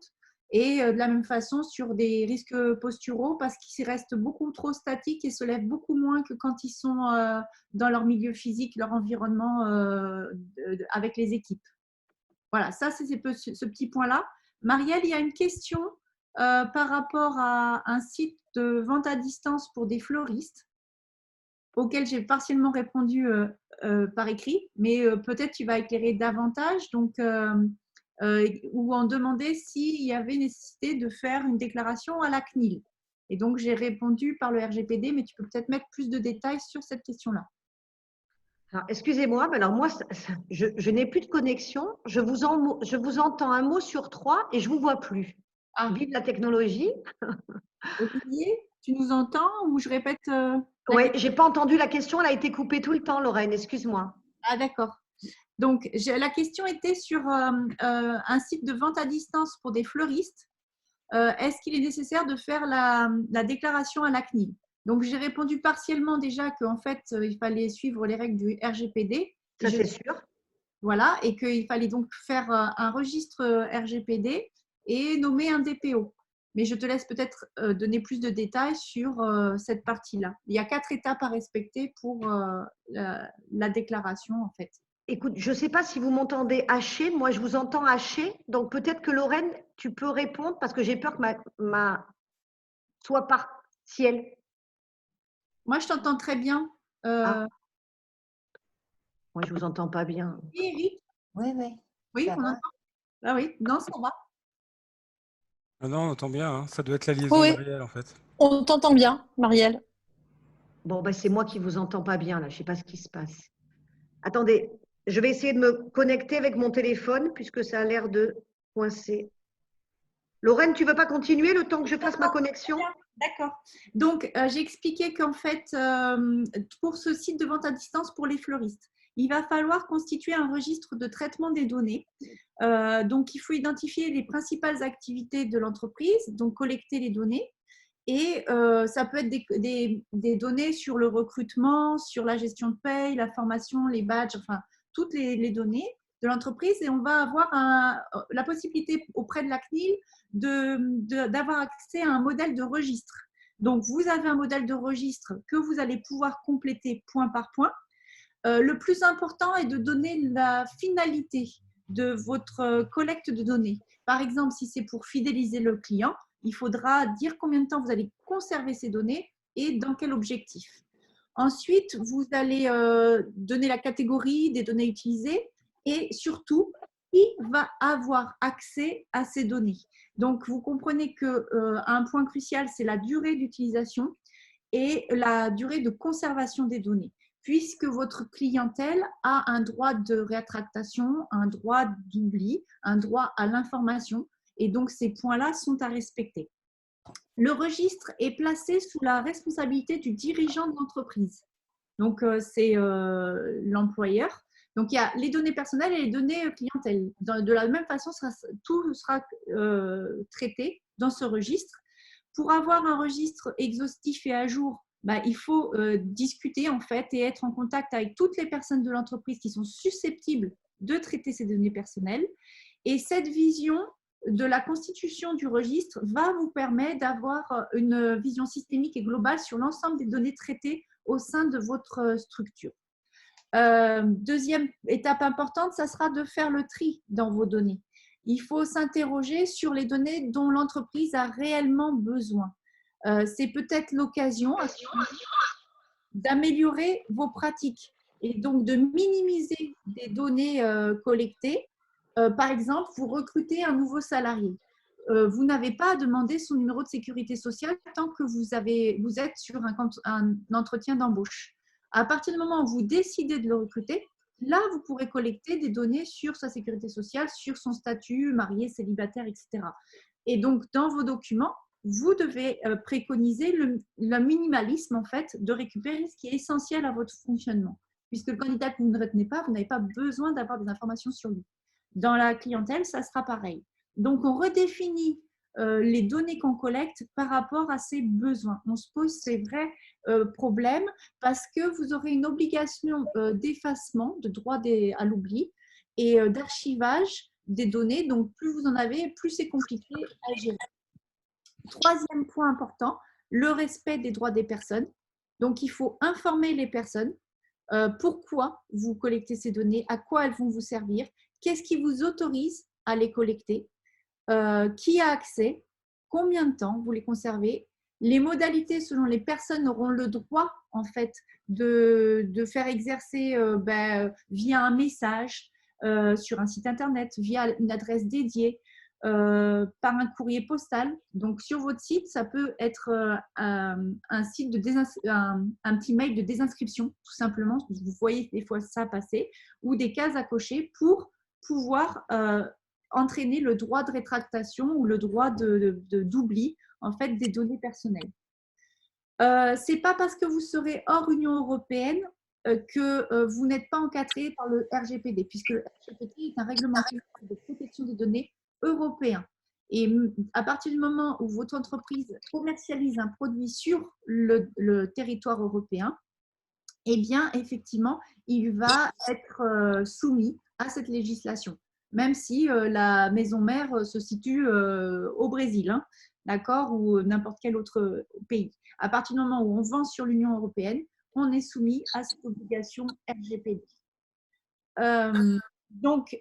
et de la même façon sur des risques posturaux parce qu'ils restent beaucoup trop statiques et se lèvent beaucoup moins que quand ils sont dans leur milieu physique, leur environnement avec les équipes. Voilà, ça c'est ce petit point-là. Marielle, il y a une question par rapport à un site de vente à distance pour des fleuristes auquel j'ai partiellement répondu par écrit, mais peut-être tu vas éclairer davantage, donc, ou en demander s'il y avait nécessité de faire une déclaration à la CNIL. Et donc, j'ai répondu par le RGPD, mais tu peux peut-être mettre plus de détails sur cette question-là. Excusez-moi, mais alors moi, je n'ai plus de connexion. Je vous entends un mot sur 3 et je ne vous vois plus. Ah. Vive la technologie. Olivier, tu nous entends ou je répète Oui, je n'ai pas entendu la question. Elle a été coupée tout le temps, Lorraine. Excuse-moi. Ah, d'accord. Donc, la question était sur un site de vente à distance pour des fleuristes. Est-ce qu'il est nécessaire de faire la déclaration à la CNIL? Donc, j'ai répondu partiellement déjà qu'en fait, il fallait suivre les règles du RGPD. Ça, c'est sûr. Voilà, et qu'il fallait donc faire un registre RGPD et nommer un DPO. Mais je te laisse peut-être donner plus de détails sur cette partie-là. Il y a 4 étapes à respecter pour la déclaration, en fait. Écoute, je ne sais pas si vous m'entendez haché. Moi, je vous entends haché. Donc, peut-être que Lorraine, tu peux répondre parce que j'ai peur que ma soit partielle. Moi, je t'entends très bien. Ah. Moi, je ne vous entends pas bien. Eric? Oui, oui. Oui, on entend. Ah oui, non, ça va. Ah non, on entend bien. Hein. Ça doit être la liaison Marielle, en fait. On t'entend bien, Marielle. Bon, ben, c'est moi qui ne vous entends pas bien, là. Je ne sais pas ce qui se passe. Attendez, je vais essayer de me connecter avec mon téléphone puisque ça a l'air de coincer. Lorraine, tu ne veux pas continuer le temps que je fasse ma connexion? D'accord. Donc, j'ai expliqué qu'en fait, pour ce site de vente à distance pour les fleuristes, il va falloir constituer un registre de traitement des données. Donc, il faut identifier les principales activités de l'entreprise, donc collecter les données. Et ça peut être des données sur le recrutement, sur la gestion de paye, la formation, les badges, enfin, toutes les données de l'entreprise. Et on va avoir la possibilité auprès de la CNIL d'avoir accès à un modèle de registre. Donc, vous avez un modèle de registre que vous allez pouvoir compléter point par point. Le plus important est de donner la finalité de votre collecte de données. Par exemple, si c'est pour fidéliser le client, il faudra dire combien de temps vous allez conserver ces données et dans quel objectif. Ensuite, vous allez donner la catégorie des données utilisées et surtout, qui va avoir accès à ces données. Donc, vous comprenez qu'un point crucial, c'est la durée d'utilisation et la durée de conservation des données, puisque votre clientèle a un droit de rétractation, un droit d'oubli, un droit à l'information. Et donc, ces points-là sont à respecter. Le registre est placé sous la responsabilité du dirigeant de l'entreprise. Donc, c'est l'employeur. Donc, il y a les données personnelles et les données clientèle. De la même façon, tout sera traité dans ce registre. Pour avoir un registre exhaustif et à jour, il faut discuter en fait et être en contact avec toutes les personnes de l'entreprise qui sont susceptibles de traiter ces données personnelles. Et cette vision de la constitution du registre va vous permettre d'avoir une vision systémique et globale sur l'ensemble des données traitées au sein de votre structure. Deuxième étape importante, ça sera de faire le tri dans vos données. il faut s'interroger sur les données dont l'entreprise a réellement besoin. C'est peut-être l'occasion d'améliorer vos pratiques et donc de minimiser des données collectées. Par exemple, vous recrutez un nouveau salarié. Vous n'avez pas à demander son numéro de sécurité sociale tant que vous êtes sur un entretien d'embauche. À partir du moment où vous décidez de le recruter, là, vous pourrez collecter des données sur sa sécurité sociale, sur son statut, marié, célibataire, etc. Et donc, dans vos documents, vous devez préconiser le minimalisme, en fait, de récupérer ce qui est essentiel à votre fonctionnement. Puisque le candidat que vous ne retenez pas, vous n'avez pas besoin d'avoir des informations sur lui. Dans la clientèle, ça sera pareil. Donc, on redéfinit les données qu'on collecte par rapport à ses besoins. On se pose ces vrais problèmes parce que vous aurez une obligation d'effacement, de droit à l'oubli et d'archivage des données. Donc, plus vous en avez, plus c'est compliqué à gérer. Troisième point important, le respect des droits des personnes. Donc, il faut informer les personnes pourquoi vous collectez ces données, à quoi elles vont vous servir, qu'est-ce qui vous autorise à les collecter, qui a accès, combien de temps vous les conservez, les modalités selon les personnes auront le droit en fait de faire exercer via un message, sur un site internet, via une adresse dédiée, par un courrier postal. Donc sur votre site, ça peut être un site un petit mail de désinscription, tout simplement. Vous voyez des fois ça passer, ou des cases à cocher pour pouvoir entraîner le droit de rétractation ou le droit d'oubli en fait des données personnelles. C'est pas parce que vous serez hors Union européenne que vous n'êtes pas encadré par le RGPD, puisque le RGPD est un règlement de protection des données européen. Et à partir du moment où votre entreprise commercialise un produit sur le territoire européen, eh bien, effectivement, il va être soumis à cette législation, même si la maison mère se situe au Brésil, hein, d'accord, ou n'importe quel autre pays. À partir du moment où on vend sur l'Union européenne, on est soumis à cette obligation RGPD. Donc,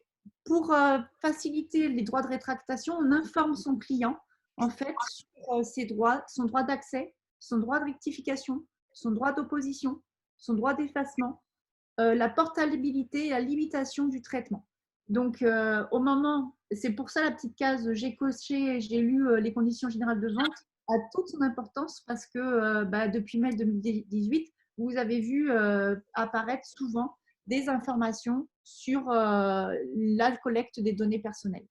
pour faciliter les droits de rétractation, on informe son client en fait sur ses droits, son droit d'accès, son droit de rectification, son droit d'opposition, son droit d'effacement, la portabilité et la limitation du traitement. Donc, au moment, c'est pour ça la petite case j'ai coché, j'ai lu les conditions générales de vente a toute son importance parce que depuis mai 2018, vous avez vu apparaître souvent des informations sur la collecte des données personnelles.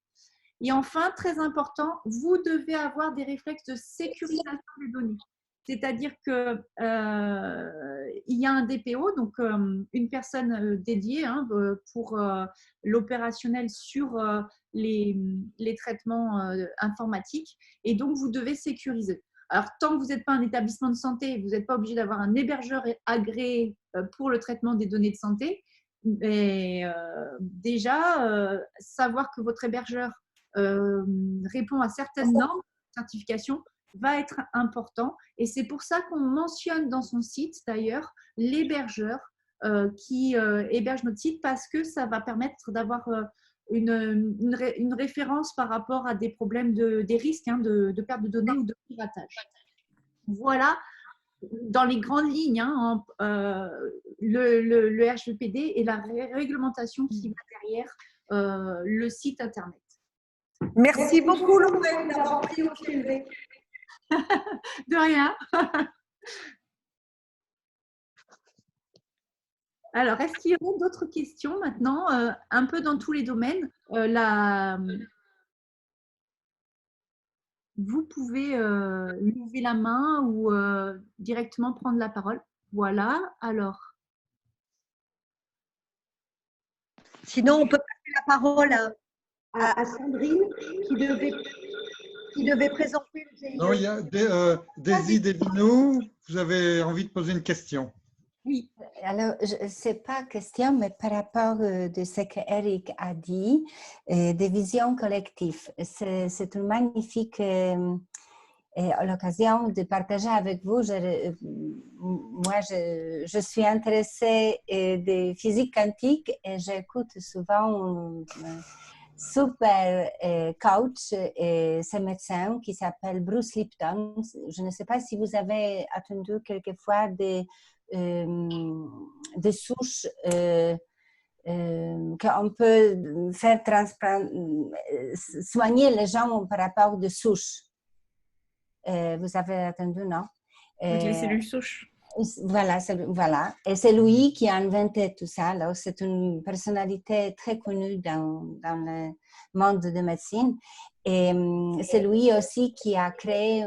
Et enfin, très important, vous devez avoir des réflexes de sécurisation des données. C'est-à-dire qu'il y a un DPO, donc une personne dédiée pour l'opérationnel sur les traitements informatiques. Et donc, vous devez sécuriser. Alors, tant que vous n'êtes pas un établissement de santé, vous n'êtes pas obligé d'avoir un hébergeur agréé pour le traitement des données de santé. Mais déjà, savoir que votre hébergeur répond à certaines normes de certification va être important. Et c'est pour ça qu'on mentionne dans son site, d'ailleurs, l'hébergeur qui héberge notre site, parce que ça va permettre d'avoir une référence par rapport à des problèmes des risques de perte de données ou de piratage. Voilà, dans les grandes lignes, le RGPD et la réglementation qui va derrière le site Internet. Merci beaucoup, Lorraine, d'avoir pris au fil. De rien. Alors, est-ce qu'il y aurait d'autres questions maintenant, un peu dans tous les domaines vous pouvez lever la main ou directement prendre la parole. Voilà, alors. Sinon, on peut passer la parole à Sandrine qui devait présenter le GIE. Non, il y a Daisy Devino, vous avez envie de poser une question. Oui. Alors, ce n'est pas question, mais par rapport de ce qu'Éric a dit, des visions collectives. C'est une magnifique l'occasion de partager avec vous. Moi, je suis intéressée de physique quantique et j'écoute souvent super coach et ce médecin qui s'appelle Bruce Lipton. Je ne sais pas si vous avez entendu quelquefois des souches qu'on peut faire soigner les gens par rapport aux souches. Vous avez entendu, non? Avec les cellules souches. Voilà. Et c'est lui qui a inventé tout ça. Alors, c'est une personnalité très connue dans le monde de médecine. Et c'est lui aussi qui a créé,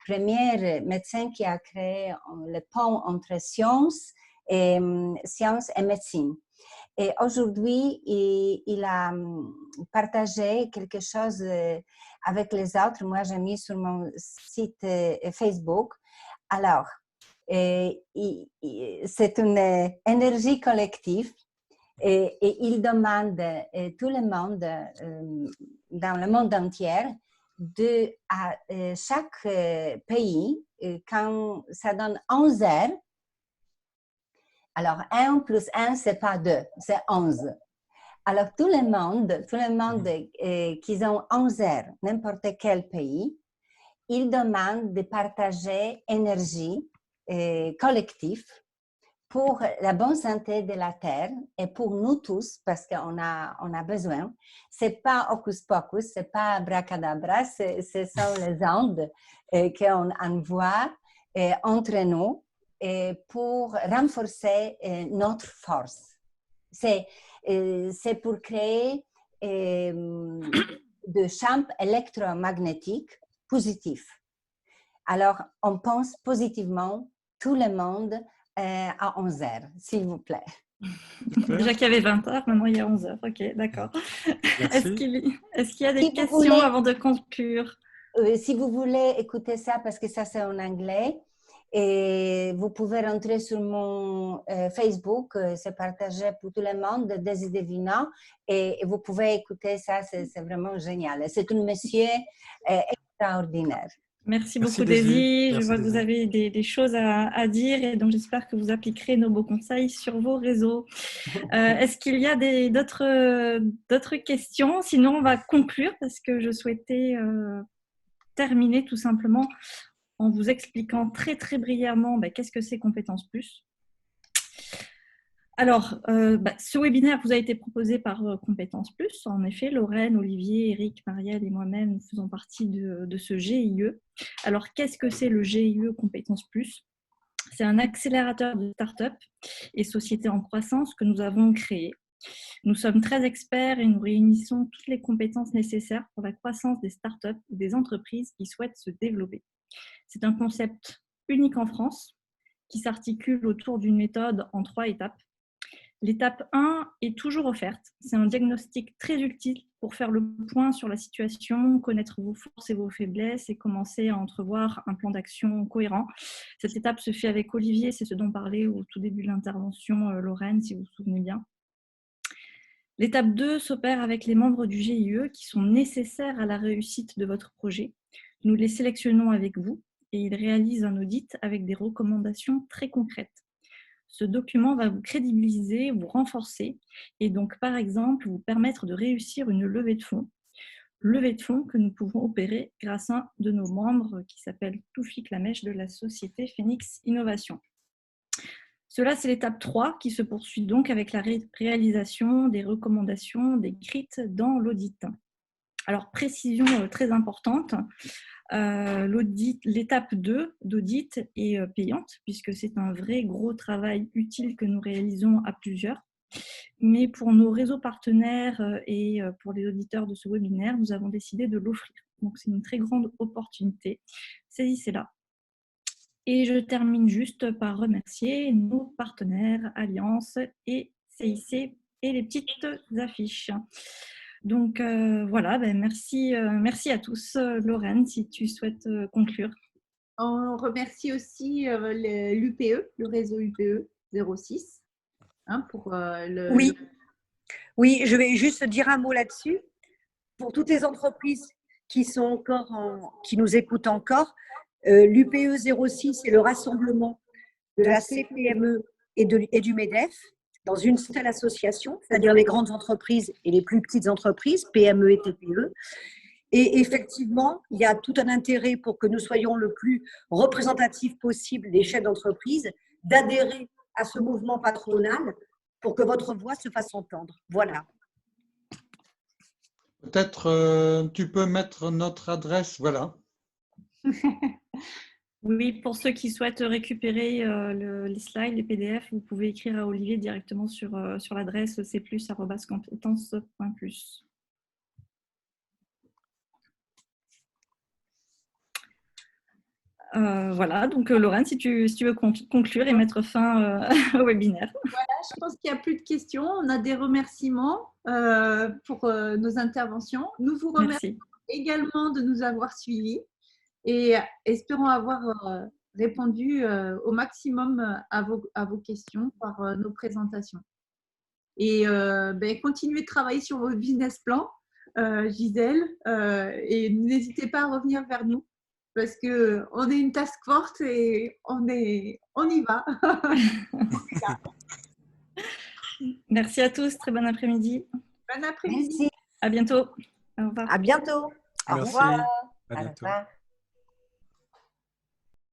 premier médecin qui a créé le pont entre science et médecine. Et aujourd'hui, il a partagé quelque chose avec les autres. Moi, j'ai mis sur mon site Facebook. Alors, c'est une énergie collective et il demande tout le monde, dans le monde entier, à chaque pays, quand ça donne 11 heures, alors 1 plus 1, ce n'est pas 2, c'est 11. Alors tout le monde qui ont 11 heures, n'importe quel pays, ils demandent de partager énergie collective pour la bonne santé de la Terre et pour nous tous, parce qu'on a besoin. Ce n'est pas hocus pocus, ce n'est pas abracadabra, ce sont les ondes qu'on envoie entre nous pour renforcer notre force. C'est pour créer des champs électromagnétiques positifs. Alors, on pense positivement tout le monde à 11 heures, s'il vous plaît. Déjà qu'il y avait 20 heures, maintenant il y a 11 heures. Ok, d'accord. Est-ce qu'il y a des questions avant de conclure? Si vous voulez écouter ça, parce que ça c'est en anglais, et vous pouvez rentrer sur mon Facebook, c'est partagé pour tout le monde, des idées Divina, et vous pouvez écouter ça, c'est vraiment génial. C'est un monsieur extraordinaire. Merci beaucoup, Daisy. Je vois que vous avez des choses à dire et donc j'espère que vous appliquerez nos beaux conseils sur vos réseaux. Est-ce qu'il y a d'autres questions? Sinon, on va conclure parce que je souhaitais terminer tout simplement en vous expliquant très très brièvement qu'est-ce que c'est Compétences Plus. Alors, ce webinaire vous a été proposé par Compétences Plus. En effet, Lorraine, Olivier, Eric, Marielle et moi-même, nous faisons partie de ce GIE. Alors, qu'est-ce que c'est le GIE Compétences Plus? C'est un accélérateur de start-up et sociétés en croissance que nous avons créé. Nous sommes très experts et nous réunissons toutes les compétences nécessaires pour la croissance des start-up ou des entreprises qui souhaitent se développer. C'est un concept unique en France qui s'articule autour d'une méthode en 3 étapes. L'étape 1 est toujours offerte. C'est un diagnostic très utile pour faire le point sur la situation, connaître vos forces et vos faiblesses et commencer à entrevoir un plan d'action cohérent. Cette étape se fait avec Olivier, c'est ce dont parlait au tout début de l'intervention Lorraine, si vous vous souvenez bien. L'étape 2 s'opère avec les membres du GIE qui sont nécessaires à la réussite de votre projet. Nous les sélectionnons avec vous et ils réalisent un audit avec des recommandations très concrètes. Ce document va vous crédibiliser, vous renforcer et donc, par exemple, vous permettre de réussir une levée de fonds. Levée de fonds que nous pouvons opérer grâce à un de nos membres qui s'appelle Toufik Lamèche de la société Phoenix Innovation. Cela, c'est l'étape 3 qui se poursuit donc avec la réalisation des recommandations décrites dans l'audit. Alors, précision très importante. L'étape 2 d'audit est payante puisque c'est un vrai gros travail utile que nous réalisons à plusieurs. Mais pour nos réseaux partenaires et pour les auditeurs de ce webinaire, nous avons décidé de l'offrir. Donc c'est une très grande opportunité. Saisissez-la. Et je termine juste par remercier nos partenaires, Alliance et CIC et les petites affiches. Donc voilà, merci à tous. Lorraine, si tu souhaites conclure. On remercie aussi l'UPE, le réseau UPE 06. Pour Oui, je vais juste dire un mot là-dessus. Pour toutes les entreprises qui nous écoutent encore, l'UPE 06 est le rassemblement de la CPME et du MEDEF dans une seule association, c'est-à-dire les grandes entreprises et les plus petites entreprises, PME et TPE. Et effectivement, il y a tout un intérêt pour que nous soyons le plus représentatifs possible des chefs d'entreprise, d'adhérer à ce mouvement patronal pour que votre voix se fasse entendre. Voilà. Peut-être tu peux mettre notre adresse, voilà. Oui, pour ceux qui souhaitent récupérer les slides, les PDF, vous pouvez écrire à Olivier directement sur l'adresse cplus@compétences.plus. Voilà, donc Lorraine, si tu veux conclure et mettre fin au webinaire. Voilà, je pense qu'il n'y a plus de questions. On a des remerciements pour nos interventions. Nous vous remercions également de nous avoir suivis et espérons avoir répondu au maximum à vos questions par nos présentations. Et continuez de travailler sur vos business plans, Gisèle, et n'hésitez pas à revenir vers nous. Parce qu'on est une task force et on y va. Merci à tous. Très bon après-midi. Bon après-midi. À bientôt. Au revoir. À bientôt. Merci. Au revoir. À bientôt. Au revoir.